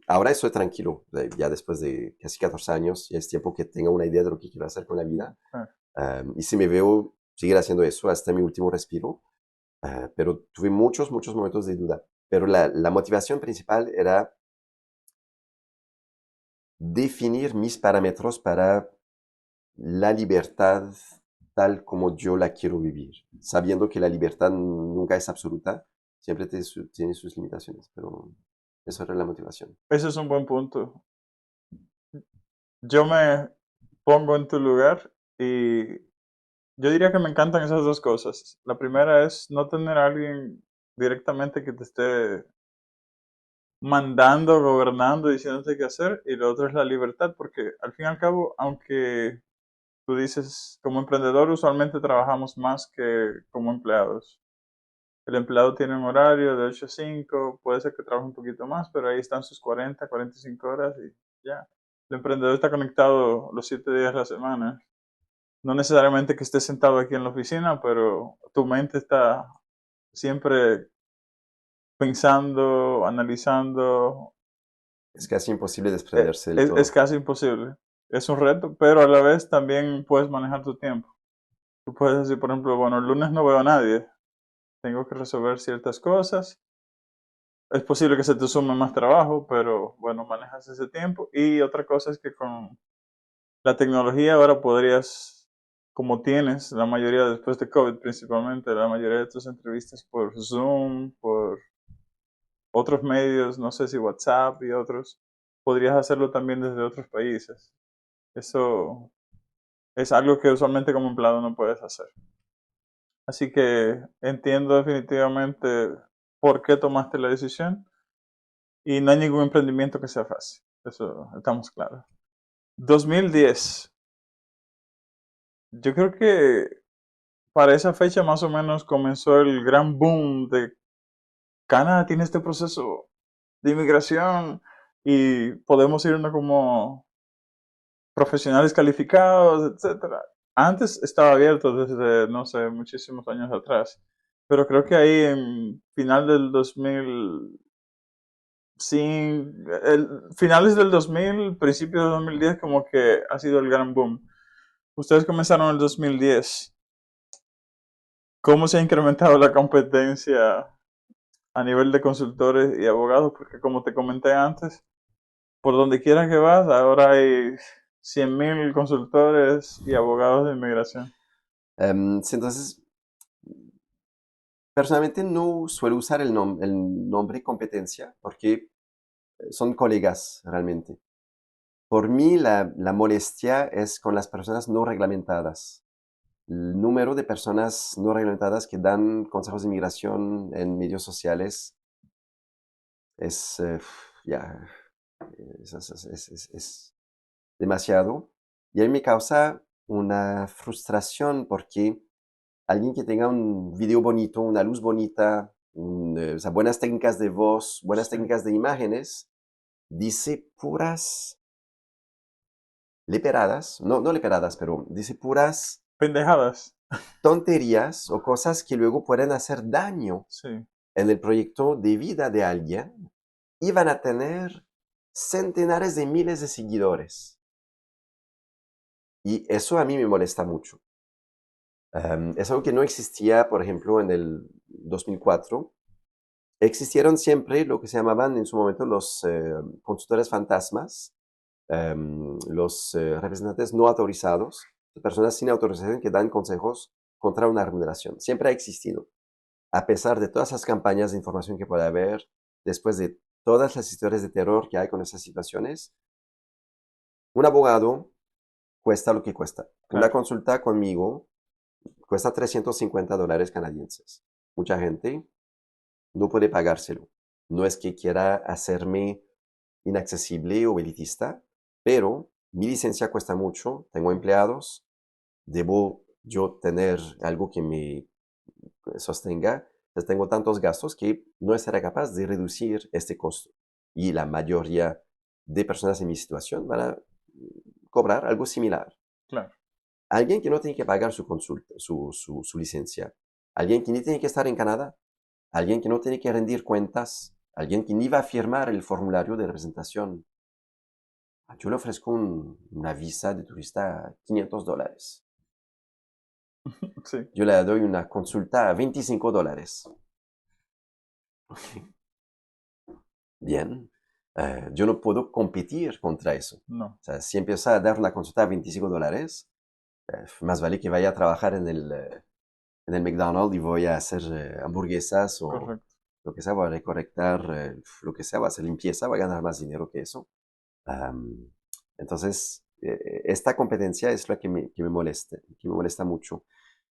Ahora estoy tranquilo, ya después de casi 14 años, ya es tiempo que tenga una idea de lo que quiero hacer con la vida. Claro. Y si me veo seguir haciendo eso hasta mi último respiro, pero tuve muchos, muchos momentos de duda. Pero la motivación principal era definir mis parámetros para la libertad tal como yo la quiero vivir, sabiendo que la libertad nunca es absoluta, siempre tiene sus limitaciones, pero eso era la motivación. Ese es un buen punto. Yo me pongo en tu lugar y yo diría que me encantan esas dos cosas. La primera es no tener a alguien directamente que te esté mandando, gobernando, diciéndote qué hacer, y lo otro es la libertad, porque al fin y al cabo, aunque tú dices, como emprendedor usualmente trabajamos más que como empleados. El empleado tiene un horario de 8 a 5, puede ser que trabaje un poquito más, pero ahí están sus 40, 45 horas y ya. El emprendedor está conectado los 7 días de la semana. No necesariamente que estés sentado aquí en la oficina, pero tu mente está siempre pensando, analizando. Es casi imposible desprenderse del Es todo. casi imposible. Es un reto, pero a la vez también puedes manejar tu tiempo. Tú puedes decir, por ejemplo, bueno, el lunes no veo a nadie, tengo que resolver ciertas cosas. Es posible que se te sume más trabajo, pero bueno, manejas ese tiempo. Y otra cosa es que con la tecnología ahora podrías, como tienes la mayoría después de COVID principalmente, la mayoría de tus entrevistas por Zoom, por otros medios, no sé si WhatsApp y otros, podrías hacerlo también desde otros países. Eso es algo que usualmente como empleado no puedes hacer. Así que entiendo definitivamente por qué tomaste la decisión y no hay ningún emprendimiento que sea fácil. Eso estamos claros. 2010. Yo creo que para esa fecha más o menos comenzó el gran boom de Canadá tiene este proceso de inmigración y podemos irnos como profesionales calificados, etcétera. Antes estaba abierto desde, no sé, muchísimos años atrás, pero creo que ahí en final del 2000, sí, finales del 2000, principios del 2010, como que ha sido el gran boom. Ustedes comenzaron en el 2010. ¿Cómo se ha incrementado la competencia a nivel de consultores y abogados? Porque como te comenté antes, por donde quiera que vas, ahora hay 100.000 consultores y abogados de inmigración. Sí, entonces, personalmente no suelo usar el nombre competencia porque son colegas realmente. Por mí, la molestia es con las personas no reglamentadas. El número de personas no reglamentadas que dan consejos de inmigración en medios sociales es, ya, es demasiado. Y a mí me causa una frustración porque alguien que tenga un video bonito, una luz bonita, o sea, buenas técnicas de voz, buenas Sí. técnicas de imágenes, dice puras leperadas, no, no leperadas, pero dice puras Pendejadas. tonterías o cosas que luego pueden hacer daño Sí, en el proyecto de vida de alguien y van a tener centenares de miles de seguidores. Y eso a mí me molesta mucho. Es algo que no existía, por ejemplo, en el 2004. Existieron siempre lo que se llamaban en su momento los consultores fantasmas, los representantes no autorizados, personas sin autorización que dan consejos contra una remuneración. Siempre ha existido. A pesar de todas las campañas de información que puede haber, después de todas las historias de terror que hay con esas situaciones, un abogado cuesta lo que cuesta. Una claro. consulta conmigo cuesta $350 canadienses. Mucha gente no puede pagárselo. No es que quiera hacerme inaccesible o elitista, pero mi licencia cuesta mucho, tengo empleados, debo yo tener algo que me sostenga, pues tengo tantos gastos que no estaré capaz de reducir este costo. Y la mayoría de personas en mi situación van a cobrar algo similar. Claro. Alguien que no tiene que pagar su consulta, su licencia, alguien que ni tiene que estar en Canadá, alguien que no tiene que rendir cuentas, alguien que ni va a firmar el formulario de representación. Yo le ofrezco una visa de turista a $500. Sí, Yo le doy una consulta a $25. Bien, yo no puedo competir contra eso. no, O sea, si empieza a dar una consulta a $25, más vale que vaya a trabajar en el McDonald's y voy a hacer hamburguesas o correcto. lo que sea, voy a recolectar lo que sea, voy a hacer limpieza, voy a ganar más dinero que eso. Am, entonces, esta competencia es la que me molesta mucho.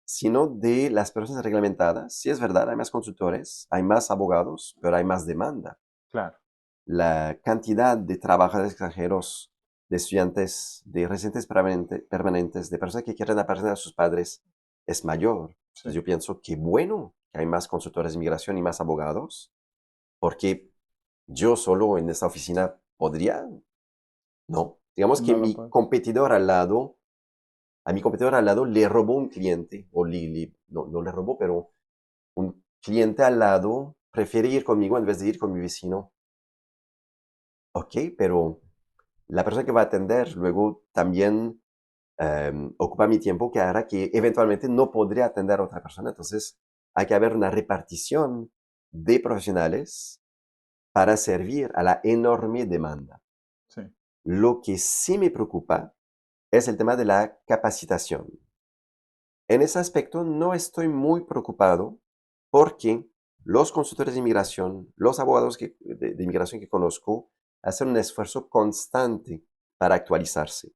Sino de las personas reglamentadas, sí es verdad, hay más consultores, hay más abogados, pero hay más demanda. Claro. la cantidad de trabajadores extranjeros, de estudiantes, de residentes permanentes, de personas que quieren aparecer a sus padres, es mayor. Sí. Entonces yo pienso que bueno que hay más consultores de inmigración y más abogados, porque yo solo en esta oficina podría, no. Digamos que No lo mi puedo. competidor al lado, a mi competidor al lado le robó un cliente, o no le robó, pero un cliente al lado prefiere ir conmigo en vez de ir con mi vecino. Ok, pero la persona que va a atender luego también ocupa mi tiempo que hará que eventualmente no podré atender a otra persona. Entonces, hay que haber una repartición de profesionales para servir a la enorme demanda. Sí. Lo que sí me preocupa es el tema de la capacitación. En ese aspecto no estoy muy preocupado porque los consultores de inmigración, los abogados de inmigración que conozco, hacen un esfuerzo constante para actualizarse,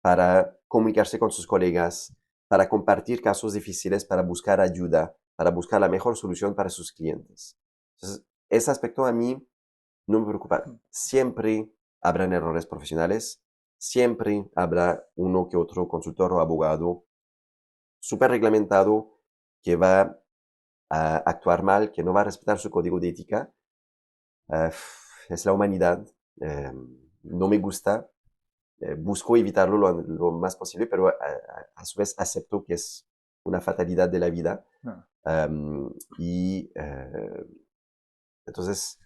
para comunicarse con sus colegas, para compartir casos difíciles, para buscar ayuda, para buscar la mejor solución para sus clientes. Entonces, ese aspecto a mí no me preocupa. Siempre habrán errores profesionales, siempre habrá uno que otro consultor o abogado súper reglamentado que va a actuar mal, que no va a respetar su código de ética. Uh, es la humanidad. No me gusta. Busco evitarlo lo más posible, pero a su vez acepto que es una fatalidad de la vida. No. Y entonces,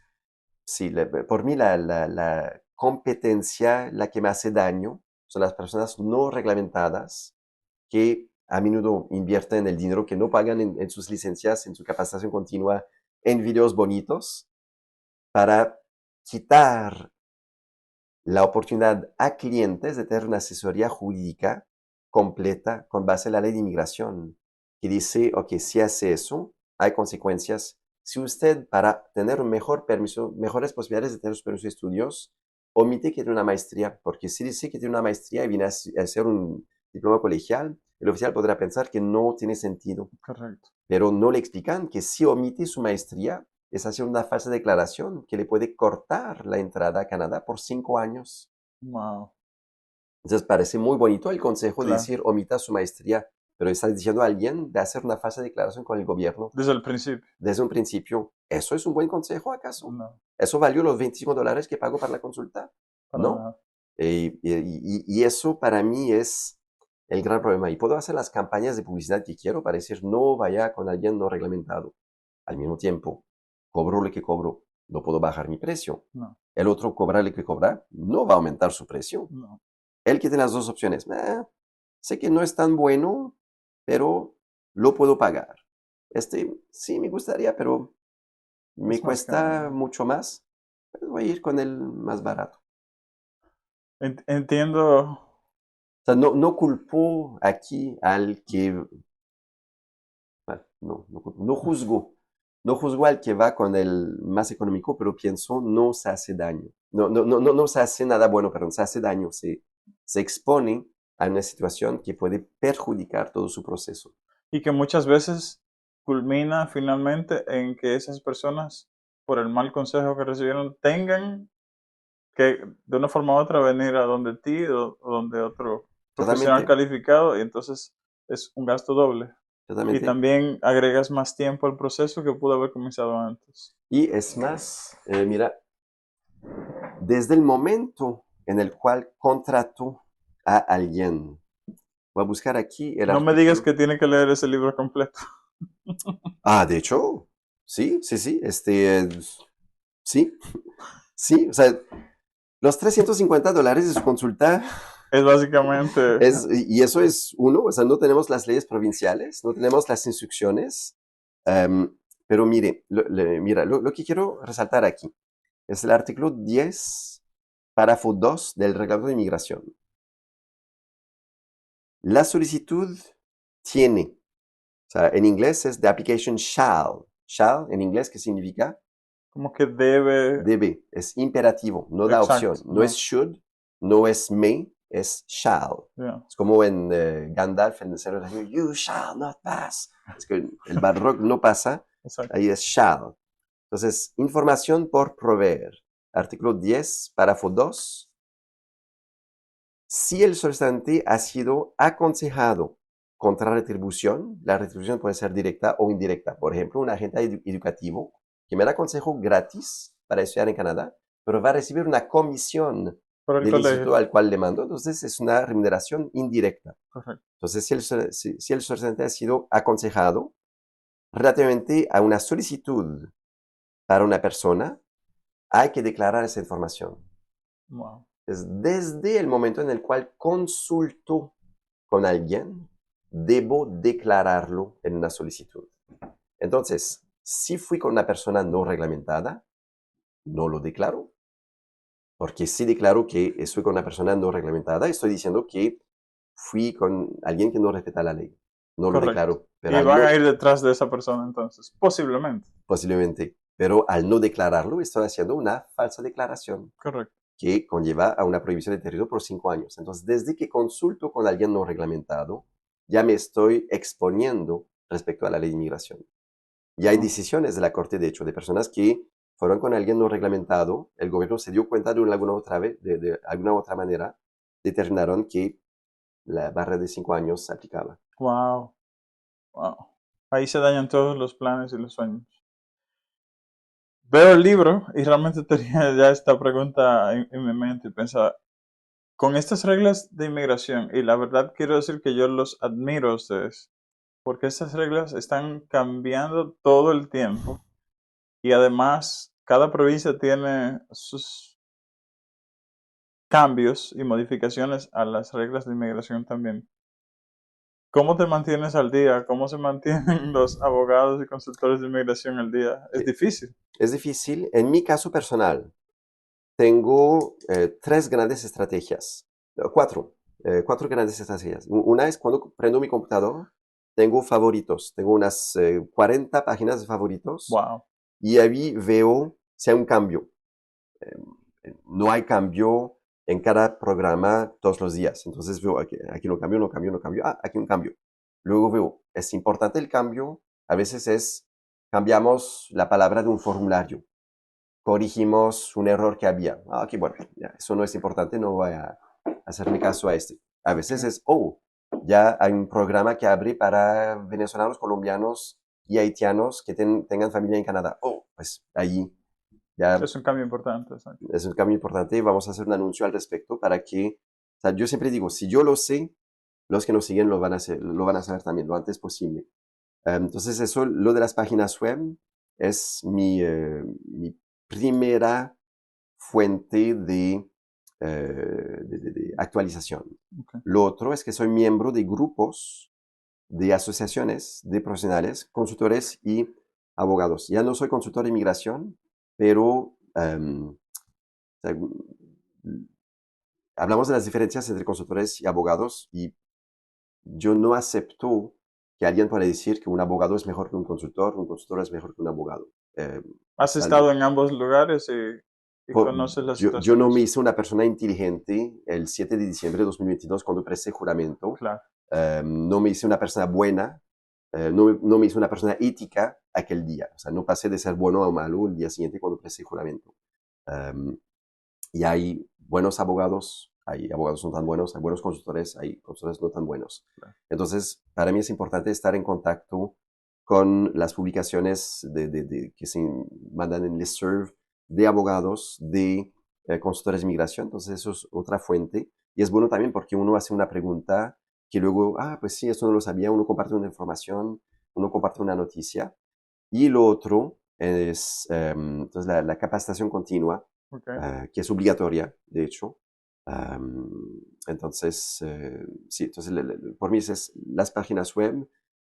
sí, por mí la competencia, la que me hace daño, son las personas no reglamentadas que a menudo invierten el dinero que no pagan en sus licencias, en su capacitación continua, en videos bonitos, para quitar la oportunidad a clientes de tener una asesoría jurídica completa con base en la ley de inmigración, que dice, ok, si hace eso, hay consecuencias. Si usted, para tener un mejor permiso, mejores posibilidades de tener su permiso de estudios, omite que tiene una maestría, porque si dice que tiene una maestría y viene a hacer un diploma colegial, el oficial podrá pensar que no tiene sentido, Correcto. pero no le explican que si omite su maestría, es hacer una falsa declaración que le puede cortar la entrada a Canadá por 5 años. Wow. Entonces parece muy bonito el consejo de Claro. decir omita su maestría, pero estás diciendo a alguien de hacer una falsa declaración con el gobierno Desde el principio. desde un principio. ¿Eso es un buen consejo acaso? No, ¿Eso valió los $25 que pago para la consulta? para No. nada. Y eso para mí es el gran problema. Y puedo hacer las campañas de publicidad que quiero para decir no vaya con alguien no reglamentado. Al mismo tiempo, cobro lo que cobro, no puedo bajar mi precio. No, El otro cobra lo que cobra, no va a aumentar su precio. no. Él que tiene las dos opciones. Sé que no es tan bueno, pero lo puedo pagar. Este sí me gustaría, pero me Es más cuesta caro. mucho más. Pues voy a ir con el más barato. Entiendo. O sea, no culpo aquí al que, no juzgo. No juzgo al que va con el más económico, pero pienso no se hace daño. No se hace nada bueno, perdón, se hace daño. Se expone a una situación que puede perjudicar todo su proceso. Y que muchas veces culmina finalmente en que esas personas, por el mal consejo que recibieron, tengan que de una forma u otra venir a donde ti o donde otro profesional Totalmente, calificado y entonces es un gasto doble. Y totalmente. también agregas más tiempo al proceso que pudo haber comenzado antes. Y es más, mira, desde el momento en el cual contrato a alguien, voy a buscar aquí el No me digas artículo. que tiene que leer ese libro completo. Ah, de hecho, sí, sí, sí, o sea, los $350 de su consulta Es básicamente, y eso es uno, o sea, no tenemos las leyes provinciales, no tenemos las instrucciones, em, pero mire, mira, lo que quiero resaltar aquí es el artículo 10, párrafo 2 del Reglamento de Inmigración. La solicitud tiene, o sea, en inglés es the application shall. Shall, en inglés, ¿qué significa? como que debe, Debe, es imperativo, no da opción. exacto, No es no, should, no es may, es shall. yeah, Es como en Gandalf, en el Señor de los Anillos, you shall not pass. Es que el Balrog no pasa, exacto, ahí es shall. Entonces, información por proveer. artículo 10, párrafo 2, si el solicitante ha sido aconsejado contra retribución, la retribución puede ser directa o indirecta. Por ejemplo, un agente educativo que me da consejo gratis para estudiar en Canadá, pero va a recibir una comisión Por el del instituto colegio. al cual le mando, entonces es una remuneración indirecta. Correcto. Entonces, si el solicitante ha sido aconsejado relativamente a una solicitud para una persona, hay que declarar esa información. Wow. Es desde el momento en el cual consulto con alguien, debo declararlo en una solicitud. Entonces, si fui con una persona no reglamentada, no lo declaro, porque si declaro que estoy con una persona no reglamentada, estoy diciendo que fui con alguien que no respeta la ley. No lo Correcto. declaro, pero Y al van a no, ir detrás de esa persona entonces, posiblemente. posiblemente, pero al no declararlo, estoy haciendo una falsa declaración Correcto. que conlleva a una prohibición de territorio por 5 años. Entonces, desde que consulto con alguien no reglamentado, ya me estoy exponiendo respecto a la ley de inmigración. Y hay Wow. decisiones de la Corte, de hecho, de personas que fueron con alguien no reglamentado, el gobierno se dio cuenta de alguna otra vez, de alguna otra manera, determinaron que la barra de 5 años se aplicaba. Wow. Wow. Ahí se dañan todos los planes y los sueños. Veo el libro y realmente tenía ya esta pregunta en mi mente y pensaba, con estas reglas de inmigración, y la verdad quiero decir que yo los admiro a ustedes, porque estas reglas están cambiando todo el tiempo y además cada provincia tiene sus cambios y modificaciones a las reglas de inmigración también. ¿Cómo te mantienes al día? ¿Cómo se mantienen los abogados y consultores de inmigración al día? Es Eh, difícil. Es difícil. En mi caso personal, tengo 3 grandes estrategias, 4, 4 grandes estrategias. Una es cuando prendo mi computador, tengo favoritos, tengo unas 40 páginas de favoritos Wow. y ahí veo si hay un cambio. No hay cambio en cada programa todos los días. Entonces veo aquí no cambio, no cambio, no cambio. Ah, aquí un cambio. Luego veo, es importante el cambio. A veces cambiamos la palabra de un formulario. Corrigimos un error que había. Ah, ok, bueno, ya, eso no es importante, no voy a hacerme caso a este. A veces Okay. ya hay un programa que abre para venezolanos, colombianos y haitianos que tengan familia en Canadá. Pues ahí ya Es un cambio importante. Exacto. es un cambio importante y vamos a hacer un anuncio al respecto para que, o sea, yo siempre digo, si yo lo sé, los que nos siguen lo van a saber también lo antes posible. Entonces eso, lo de las páginas web es mi primera fuente de actualización. Okay. Lo otro es que soy miembro de grupos, de asociaciones de profesionales, consultores y abogados. Ya no soy consultor de inmigración, pero sea, hablamos de las diferencias entre consultores y abogados y yo no acepto que alguien pueda decir que un abogado es mejor que un consultor es mejor que un abogado. Has Es estado algo, en ambos lugares y conoces las yo no me situaciones. hice una persona inteligente el 7 de diciembre de 2022 cuando presté juramento. Claro. No me hice una persona buena, no me hice una persona ética aquel día. O sea, no pasé de ser bueno o malo el día siguiente cuando presté juramento. Um, y hay buenos abogados, hay abogados no tan buenos, hay buenos consultores, hay consultores no tan buenos. Claro. Entonces, para mí es importante estar en contacto con las publicaciones que se mandan en listserv de abogados, de consultores de inmigración. Entonces, eso es otra fuente. Y es bueno también porque uno hace una pregunta que luego, pues sí, esto no lo sabía, uno comparte una información, uno comparte una noticia. Y lo otro es entonces la capacitación continua, Okay. que es obligatoria, de hecho. Entonces, sí, entonces por mí es las páginas web,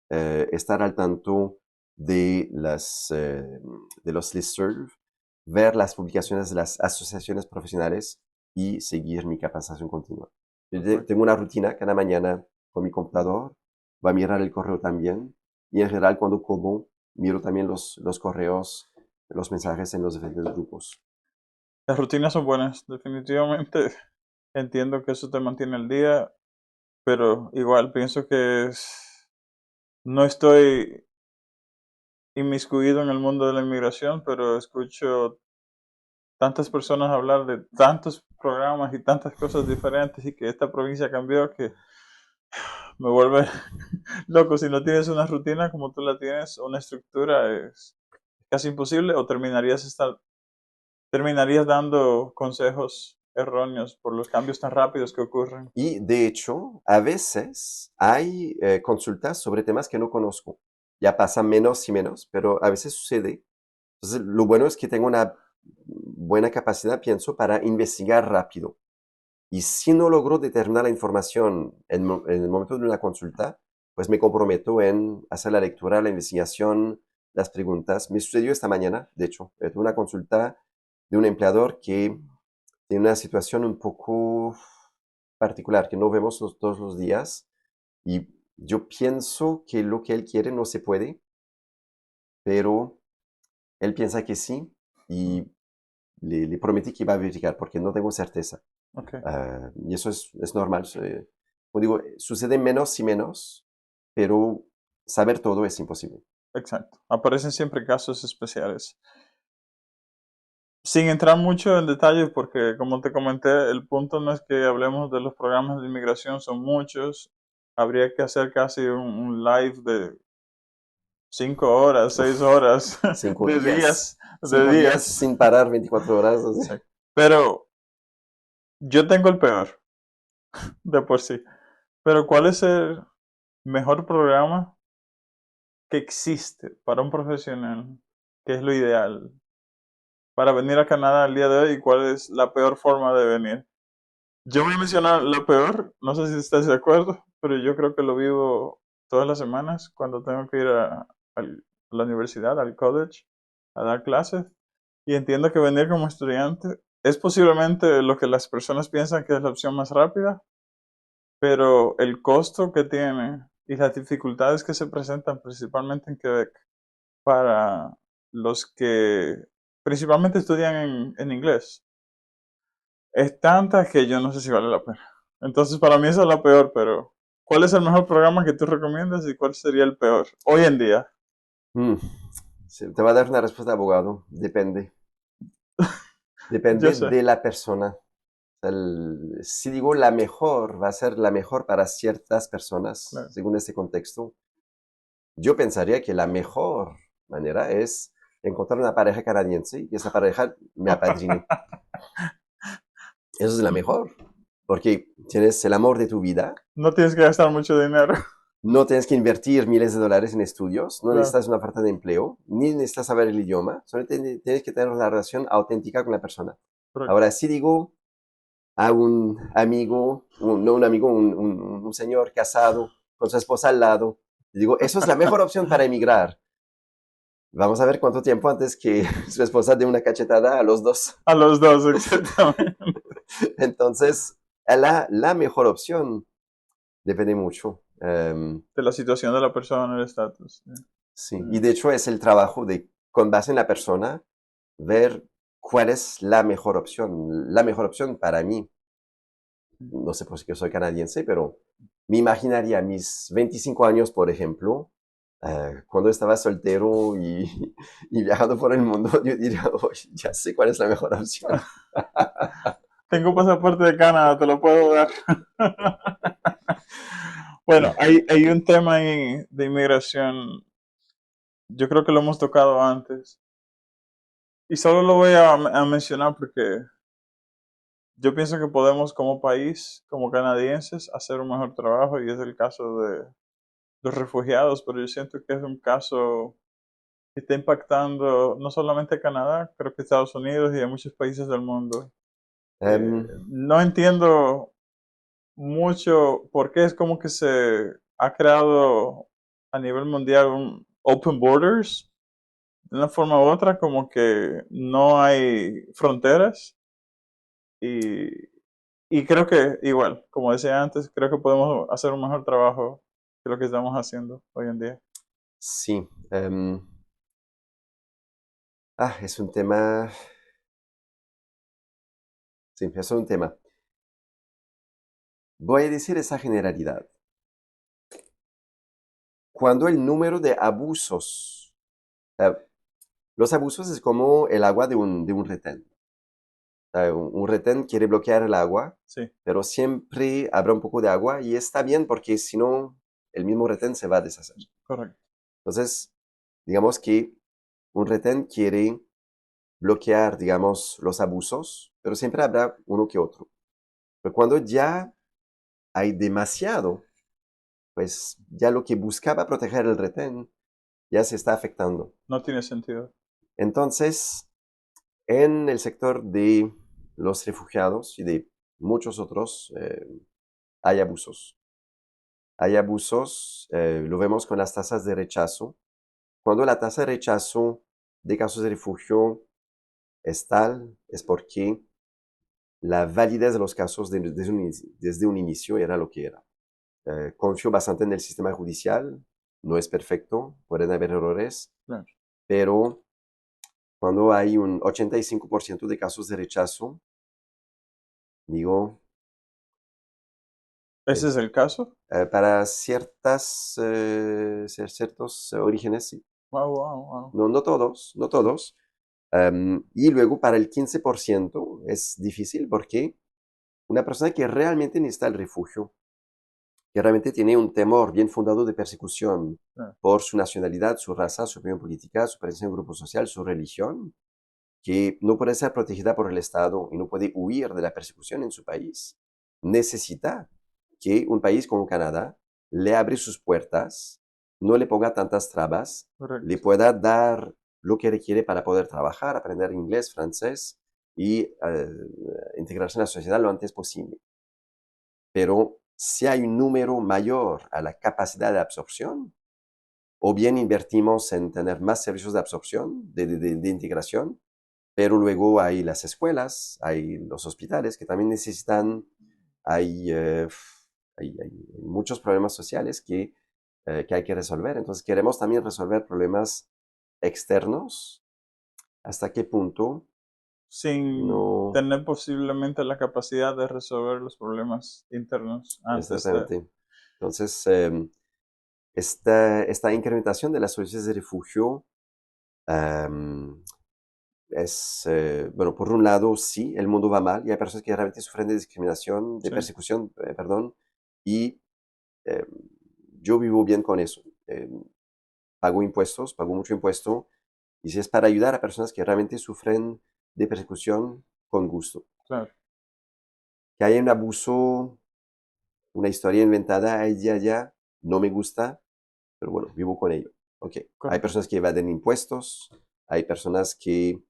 estar al tanto de los listserv, ver las publicaciones de las asociaciones profesionales y seguir mi capacitación continua. Yo Perfecto. tengo una rutina cada mañana con mi computador, voy a mirar el correo también y en general cuando como miro también los correos, los mensajes en los diferentes grupos. Las rutinas son buenas, definitivamente. Entiendo que eso te mantiene al día, pero igual pienso que no estoy inmiscuido en el mundo de la inmigración, pero escucho tantas personas hablar de tantos programas y tantas cosas diferentes y que esta provincia cambió que me vuelve loco. Si no tienes una rutina como tú la tienes, una estructura, es casi imposible o terminarías dando consejos erróneos por los cambios tan rápidos que ocurren. Y de hecho, a veces hay consultas sobre temas que no conozco. Ya pasa menos y menos, pero a veces sucede. Entonces, lo bueno es que tengo una buena capacidad, pienso, para investigar rápido. Y si no logro determinar la información en el momento de una consulta, pues me comprometo en hacer la lectura, la investigación, las preguntas. Me sucedió esta mañana, de hecho, tuve una consulta de un empleador que tiene una situación un poco particular, que no vemos todos los días. Y yo pienso que lo que él quiere no se puede, pero él piensa que sí y le prometí que iba a verificar porque no tengo certeza. Ok, Y eso es normal. Como digo, sucede menos y menos, pero saber todo es imposible. exacto. Aparecen siempre casos especiales. Sin entrar mucho en detalle, porque como te comenté, el punto no es que hablemos de los programas de inmigración, son muchos. Habría que hacer casi un live de 5 horas, Uf, 6 horas, cinco de días, días, de 5 días días. sin parar 24 horas. Así. Sí. Pero yo tengo el peor de por sí. Pero ¿cuál es el mejor programa que existe para un profesional? ¿Qué es lo ideal para venir a Canadá al día de hoy y cuál es la peor forma de venir? Yo voy a mencionar la peor, no sé si estás de acuerdo, pero yo creo que lo vivo todas las semanas cuando tengo que ir a la universidad, al college, a dar clases. Y entiendo que venir como estudiante es posiblemente lo que las personas piensan que es la opción más rápida, pero el costo que tiene y las dificultades que se presentan principalmente en Quebec para los que principalmente estudian en inglés es tanta que yo no sé si vale la pena. Entonces, para mí esa es la peor, pero ¿cuál es el mejor programa que tú recomiendas y cuál sería el peor hoy en día? Mm, sí, te va a dar una respuesta de abogado. Depende. Yo Depende sé. de la persona. Si digo la mejor, va a ser la mejor para ciertas personas, Claro. según este contexto. Yo pensaría que la mejor manera es encontrar una pareja canadiense y esa pareja me apadrine. Eso es la mejor, porque tienes el amor de tu vida, No tienes que gastar mucho dinero. no tienes que invertir miles de dólares en estudios, no Claro, necesitas una oferta de empleo, ni necesitas saber el idioma, solo tienes que tener una relación auténtica con la persona. correcto. Ahora, si digo a un amigo, no un amigo, un señor casado con su esposa al lado, y digo, eso es la mejor opción para emigrar. Vamos a ver cuánto tiempo antes que su esposa dé una cachetada a los dos. A los dos, exactamente. Entonces, la mejor opción depende mucho. De la situación de la persona, el estatus. Sí. Sí, y de hecho es el trabajo de, con base en la persona, ver cuál es la mejor opción. La mejor opción para mí, no sé por qué soy canadiense, pero me imaginaría mis 25 años, por ejemplo, cuando estaba soltero y viajando por el mundo, yo diría, "Oh, ya sé cuál es la mejor opción". Tengo pasaporte de Canadá, te lo puedo dar. Bueno, hay un tema ahí de inmigración, yo creo que lo hemos tocado antes, y solo lo voy a mencionar porque yo pienso que podemos como país, como canadienses, hacer un mejor trabajo y es el caso de los refugiados, pero yo siento que es un caso que está impactando no solamente a Canadá, creo que Estados Unidos y a muchos países del mundo. Em, No entiendo mucho por qué es como que se ha creado a nivel mundial un open borders, de una forma u otra, como que no hay fronteras y, y creo que igual, como decía antes, creo que podemos hacer un mejor trabajo que lo que estamos haciendo hoy en día. sí, es un tema, sí, es un tema. Voy a decir esa generalidad. Cuando el número de abusos, los abusos es como el agua de un retén. Un retén quiere bloquear el agua, Sí, pero siempre habrá un poco de agua y está bien porque si no, el mismo retén se va a deshacer. correcto. Entonces, digamos que un retén quiere bloquear, digamos, los abusos, pero siempre habrá uno que otro. Pero cuando ya hay demasiado, pues ya lo que buscaba proteger el retén ya se está afectando. No tiene sentido. Entonces, en el sector de los refugiados y de muchos otros, hay abusos. Hay abusos, lo vemos con las tasas de rechazo. Cuando la tasa de rechazo de casos de refugio es tal, es porque la validez de los casos desde un inicio era lo que era. Confío bastante en el sistema judicial, no es perfecto, pueden haber errores, Claro. pero cuando hay un 85% de casos de rechazo, digo, ¿Ese es el caso? para ciertos orígenes, sí. Wow, wow, wow. No, no todos, no todos. Y luego para el 15% es difícil porque una persona que realmente necesita el refugio, que realmente tiene un temor bien fundado de persecución Claro. por su nacionalidad, su raza, su opinión política, su presencia en un grupo social, su religión, que no puede ser protegida por el Estado y no puede huir de la persecución en su país, necesita que un país como Canadá le abre sus puertas, no le ponga tantas trabas, le Correcto. pueda dar lo que requiere para poder trabajar, aprender inglés, francés y integrarse en la sociedad lo antes posible. Pero si hay un número mayor a la capacidad de absorción, o bien invertimos en tener más servicios de absorción, de integración, pero luego hay las escuelas, hay los hospitales que también necesitan, hay, hay muchos problemas sociales que hay que resolver. Entonces queremos también resolver problemas externos. ¿Hasta qué punto? Sin No, tener posiblemente la capacidad de resolver los problemas internos antes de... exactamente. Entonces, esta incrementación de las solicitudes de refugio um, es, bueno, por un lado, sí, el mundo va mal y hay personas que realmente sufren de discriminación, de Sí, persecución, perdón, y eh, yo vivo bien con eso. Pago impuestos, pago mucho impuesto, y si es para ayudar a personas que realmente sufren de persecución, con gusto. claro. Que haya un abuso, una historia inventada ahí y allá, no me gusta, pero bueno, vivo con ello. Ok, hay Correcto. personas que evaden impuestos, hay personas que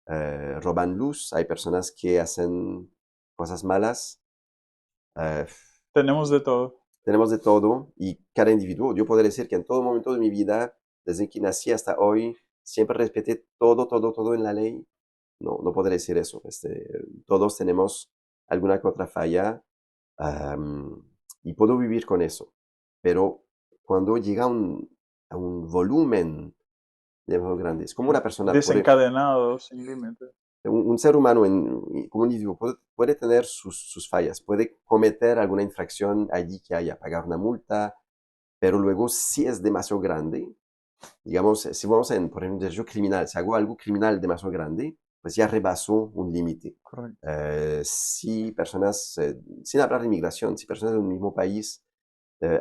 roban luz, hay personas que hacen cosas malas. eh, Tenemos de todo. Tenemos de todo y cada individuo, yo podría decir que en todo momento de mi vida, desde que nací hasta hoy, siempre respeté todo, todo, todo en la ley. No, no podré decir eso. Todos tenemos alguna que otra falla, am, y puedo vivir con eso. Pero cuando llega a un volumen demasiado grande, es como una persona puede, Desencadenado, sin límite. un ser humano como un individuo puede tener sus fallas, puede cometer alguna infracción allí que haya, pagar una multa, pero luego si es demasiado grande, digamos, si vamos en, por ejemplo, derecho criminal, si hago algo criminal demasiado grande, pues ya rebaso un límite. Correcto. Si personas, sin hablar de inmigración, si personas del mismo país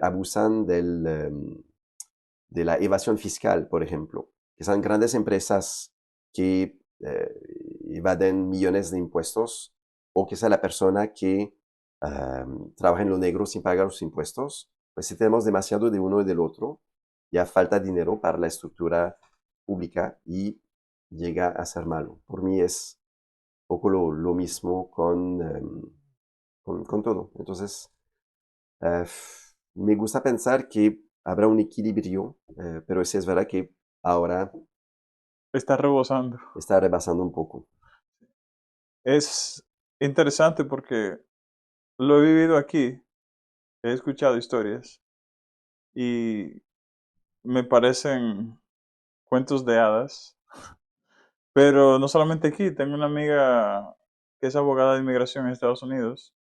abusan de la evasión fiscal, por ejemplo, que son grandes empresas que evaden millones de impuestos, o que sea la persona que trabaja en lo negro sin pagar los impuestos, pues si tenemos demasiado de uno y del otro, ya falta dinero para la estructura pública y llega a ser malo. Por mí es un poco lo mismo con todo. Entonces, eh, me gusta pensar que habrá un equilibrio, pero sí es verdad que ahora Está rebosando. está rebasando un poco. Es interesante porque lo he vivido aquí. He escuchado historias y me parecen cuentos de hadas. Pero no solamente aquí, tengo una amiga que es abogada de inmigración en Estados Unidos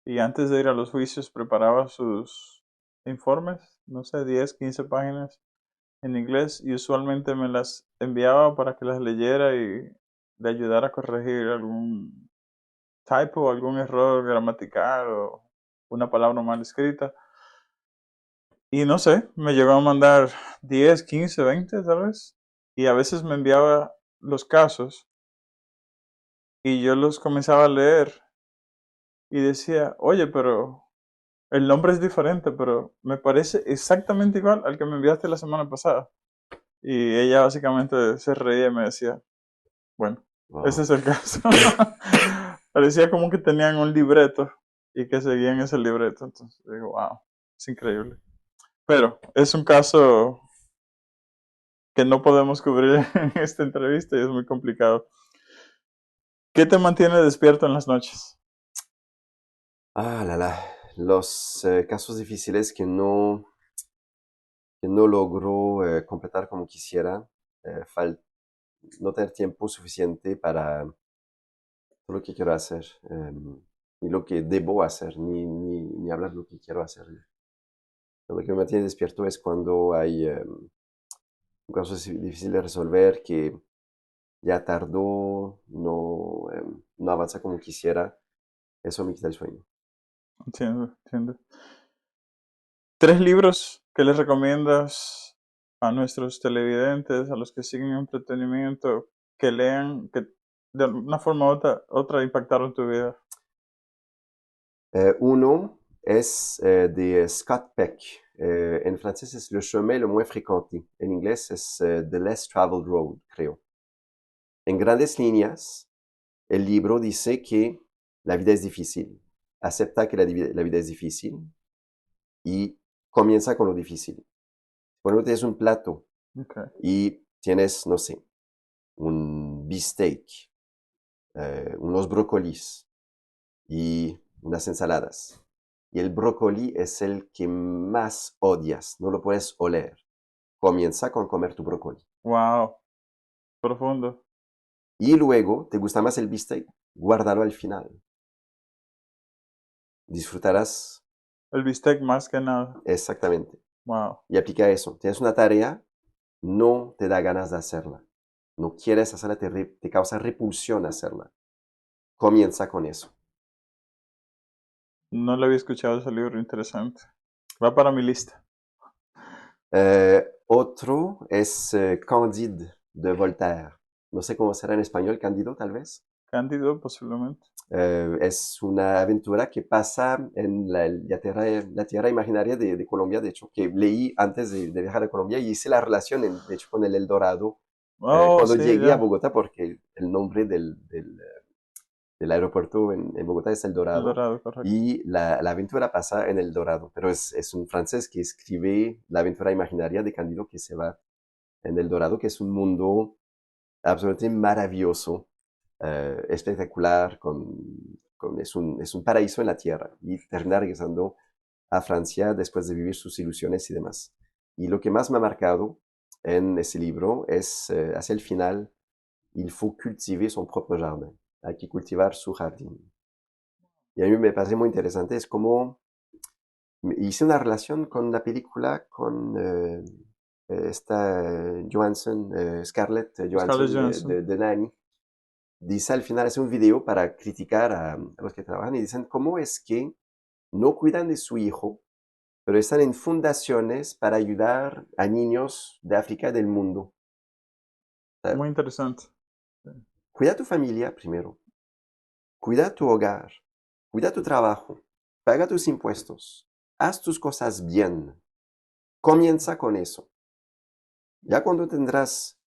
y antes de ir a los juicios preparaba sus informes, no sé, 10, 15 páginas en inglés y usualmente me las enviaba para que las leyera y de ayudar a corregir algún typo, algún error gramatical o una palabra mal escrita. Y no sé, me llegó a mandar 10, 15, 20 tal vez. Y a veces me enviaba los casos y yo los comenzaba a leer y decía, oye, pero el nombre es diferente, pero me parece exactamente igual al que me enviaste la semana pasada. Y ella básicamente se reía y me decía, bueno, ese Wow. es el caso. Parecía como que tenían un libreto y que seguían ese libreto. Entonces digo, wow, es increíble. Pero es un caso que no podemos cubrir en esta entrevista y es muy complicado. ¿Qué te mantiene despierto en las noches? Ah, la. Los casos difíciles que no logro completar como quisiera, eh, fal- no tener tiempo suficiente para todo lo que quiero hacer y lo que debo hacer, ni hablar lo que quiero hacer. Lo que me mantiene despierto es cuando hay un caso difícil de resolver que ya tardó, no avanza como quisiera. Eso me quita el sueño. Entiendo, entiendo. ¿Tres libros que les recomiendas a nuestros televidentes, a los que siguen entretenimiento, que lean, que de una forma u otra impactaron tu vida? Uno es de Scott Peck. En francés es Le chemin le moins fréquenté. En inglés es The Less Traveled Road, creo. En grandes líneas, el libro dice que la vida es difícil. Acepta que la vida es difícil y comienza con lo difícil. Bueno, tienes un plato Okay. y tienes, no sé, un beefsteak, unos brócolis y unas ensaladas. Y el brócoli es el que más odias, no lo puedes oler. Comienza con comer tu brócoli. Wow, profundo. Y luego, ¿te gusta más el bistec? Guárdalo al final. Disfrutarás El bistec más que nada. exactamente. Wow. Y aplica eso. Tienes una tarea, no te da ganas de hacerla. No quieres hacerla, te causa repulsión hacerla. Comienza con eso. No le había escuchado ese libro, interesante. Va para mi lista. Otro es Candide de Voltaire. No sé cómo será en español, Cándido tal vez. Cándido, posiblemente. Es una aventura que pasa en la tierra imaginaria de Colombia, de hecho, que leí antes de viajar a Colombia y hice la relación, de hecho, con el Eldorado Oh, cuando sí, llegué a ya. Bogotá, porque el nombre del aeropuerto en Bogotá es El El Dorado, Dorado, correcto. y la aventura pasa en El Dorado, pero es un francés que escribe la aventura imaginaria de Candido que se va en El Dorado, que es un mundo absolutamente maravilloso, espectacular, es un paraíso en la tierra, y termina regresando a Francia después de vivir sus ilusiones y demás. Y lo que más me ha marcado en ese libro es hacia el final, il faut cultiver son propre jardin. Hay que cultivar su jardín. Y a mí me parece muy interesante, es como hice una relación con la película con esta Johansson, Scarlett Scarlett Johansson Johansson. de Nanny. Dice al final, hace un video para criticar a los que trabajan y dicen cómo es que no cuidan de su hijo, pero están en fundaciones para ayudar a niños de África y del mundo. O sea, Muy interesante. cuida a tu familia primero, cuida tu hogar, cuida tu trabajo, paga tus impuestos, haz tus cosas bien, comienza con eso. Ya cuando tendrás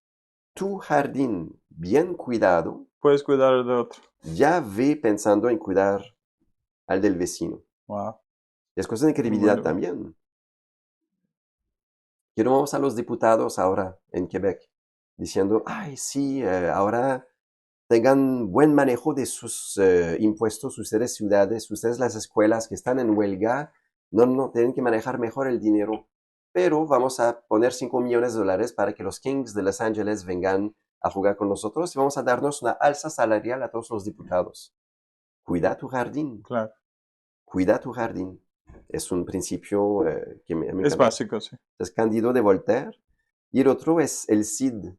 tu jardín bien cuidado, Puedes cuidar de otro. ya ve pensando en cuidar al del vecino. Wow. Es cosa de Muy buen credibilidad libro. también. Que no vamos a los diputados ahora en Quebec diciendo, ay, sí, ahora tengan buen manejo de sus impuestos, ustedes ciudades, ustedes las escuelas que están en huelga, no, tienen que manejar mejor el dinero, pero vamos a poner 5 millones de dólares para que los Kings de Los Ángeles vengan a jugar con nosotros y vamos a darnos una alza salarial a todos los diputados. Cuida tu jardín, Claro. cuida tu jardín. Es un principio que me Es encanta. básico, sí. Es Cándido de Voltaire y el otro es el Cid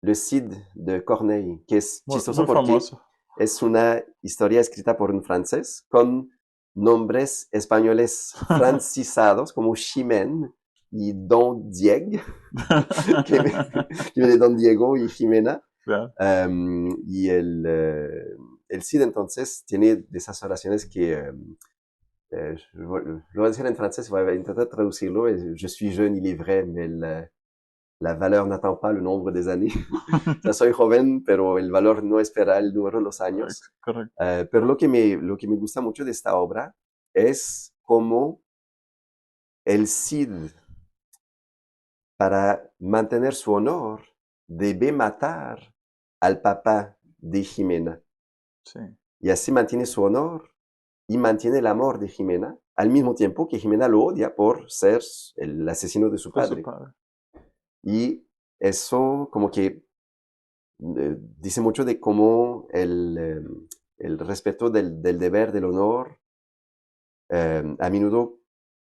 Le Cid de Corneille, que es Muy, chistoso muy porque famoso. es una historia escrita por un francés con nombres españoles francizados como Chimène y Don Diego, que, que viene de Don Diego y Jimena. Claro. Y el Cid entonces tiene de esas oraciones que lo voy a decir en francés, voy a intentar traducirlo. Je suis jeune, il est vrai, mais la valeur n'attend pas le nombre des années. O sea, soy joven, pero el valor no espera el número de los años. Correcto. Pero lo que me gusta mucho de esta obra es cómo el Cid, para mantener su honor, debe matar al papá de Jimena. Sí. Y así mantiene su honor y mantiene el amor de Jimena, al mismo tiempo que Jimena lo odia por ser el asesino de su De su padre. padre. Y eso como que dice mucho de cómo el respeto del deber, del honor, a menudo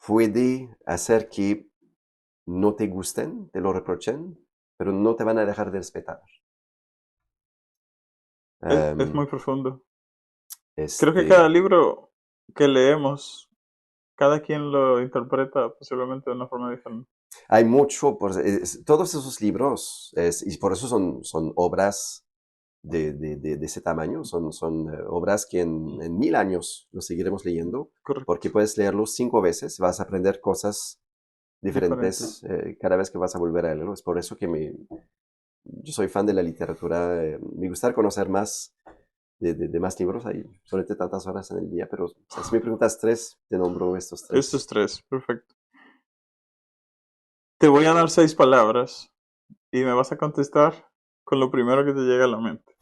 puede hacer que no te gusten, te lo reprochen, pero no te van a dejar de respetar. Es muy Um, profundo. Creo que cada este, libro que leemos, cada quien lo interpreta posiblemente de una forma diferente. Hay mucho, todos esos libros, y por eso son obras de ese tamaño, son obras que en 1000 años los seguiremos leyendo, porque Correcto. puedes leerlos 5 veces, vas a aprender cosas diferentes Diferentes. cada vez que vas a volver a leerlo. Es por eso que yo soy fan de la literatura, me gusta conocer más de más libros, hay solamente tantas horas en el día, pero o sea, si me preguntas tres, te nombro estos Estos tres. tres, perfecto. Te voy a dar 6 palabras y me vas a contestar con lo primero que te llega a la mente.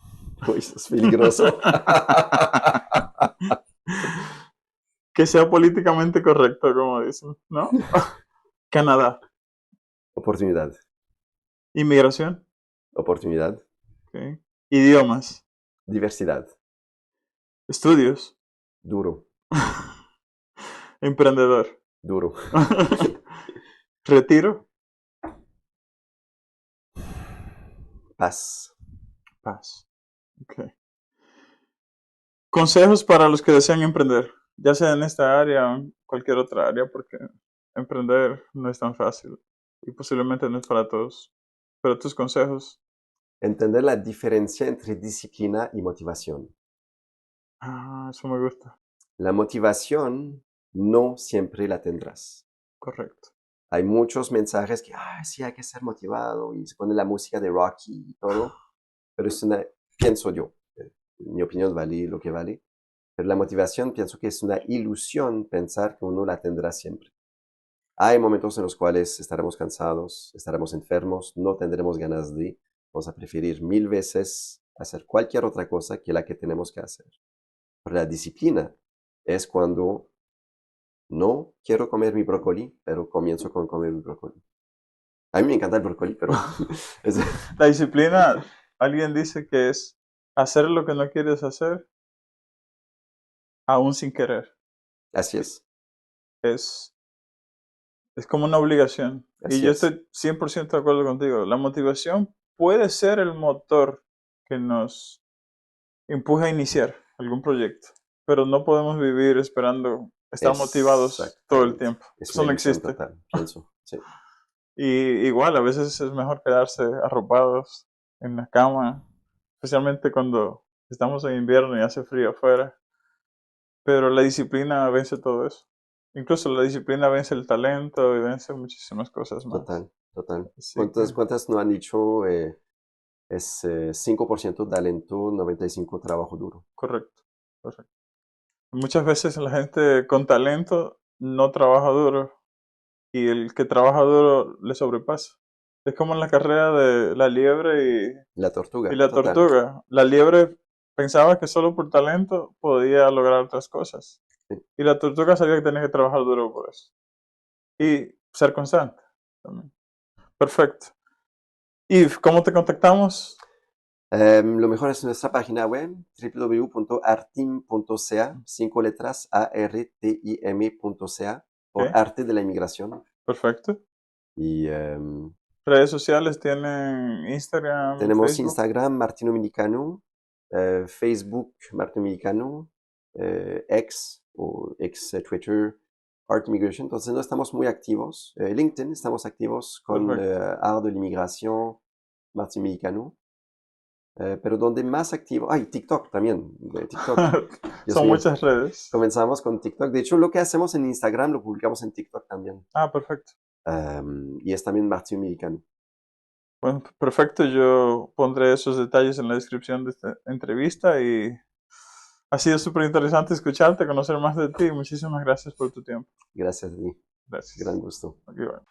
Uy, eso es peligroso. Que sea políticamente correcto, como dicen, ¿no? Canadá. Oportunidad, Inmigración. oportunidad, Ok. Idiomas. diversidad, Estudios. duro, Emprendedor. duro. Retiro. Paz. Paz. Ok. Consejos para los que desean emprender, ya sea en esta área o en cualquier otra área, porque emprender no es tan fácil y posiblemente no es para todos. Pero tus consejos. Entender la diferencia entre disciplina y motivación. Eso me gusta. La motivación no siempre la tendrás. Correcto. Hay muchos mensajes que, sí, hay que ser motivado y se pone la música de Rocky y todo, pero pienso yo, mi opinión vale lo que vale, pero la motivación pienso que es una ilusión pensar que uno la tendrá siempre. Hay momentos en los cuales estaremos cansados, estaremos enfermos, no tendremos ganas vamos a preferir 1000 veces hacer cualquier otra cosa que la que tenemos que hacer. Pero la disciplina es cuando no quiero comer mi brócoli, pero comienzo con comer mi brócoli. A mí me encanta el brócoli, pero es- La disciplina, alguien dice que es hacer lo que no quieres hacer aún sin querer. así es, Es, es como una obligación. Y así yo es. estoy 100% de acuerdo contigo. La motivación puede ser el motor que nos empuje a iniciar algún proyecto, pero no podemos vivir esperando estar motivados todo el Exactamente. tiempo. Es Eso una no ilusión existe. total, pienso. Sí. Y igual, a veces es mejor quedarse arropados en la cama, especialmente cuando estamos en invierno y hace frío afuera. Pero la disciplina vence todo eso. Incluso la disciplina vence el talento y vence muchísimas cosas más. Total, total. Así ¿Cuántas, que, cuántas no han dicho es 5% talento, 95% trabajo duro? correcto, correcto. Muchas veces la gente con talento no trabaja duro y el que trabaja duro le sobrepasa. Es como en la carrera de la liebre La y tortuga, la total. tortuga. La liebre pensaba que solo por talento podía lograr otras cosas. Sí. Y la tortuga sabía que tenía que trabajar duro por eso. Y ser constante también. Perfecto. ¿Y cómo te contactamos? Lo mejor es nuestra página web, www.artim.ca, 5 letras, artim.ca, por Ok, arte de la inmigración. perfecto. Y ¿Redes sociales tienen Instagram, Tenemos Facebook? Instagram, Martín Dominicano, Facebook, Martín Dominicano, X o ex Twitter, Art Immigration. Entonces no estamos muy activos. LinkedIn estamos activos con Perfecto. Art de la Inmigración, Martín Dominicano. Pero donde más activo, ay, TikTok también, TikTok, Dios Son mío, muchas redes. comenzamos con TikTok. De hecho, lo que hacemos en Instagram lo publicamos en TikTok también. Ah, perfecto. Y es también Martín Dominicano. Bueno, perfecto. Yo pondré esos detalles en la descripción de esta entrevista y ha sido súper interesante escucharte, conocer más de ti. Muchísimas gracias por tu tiempo. Gracias a ti, gran Gracias. gusto. Aquí va.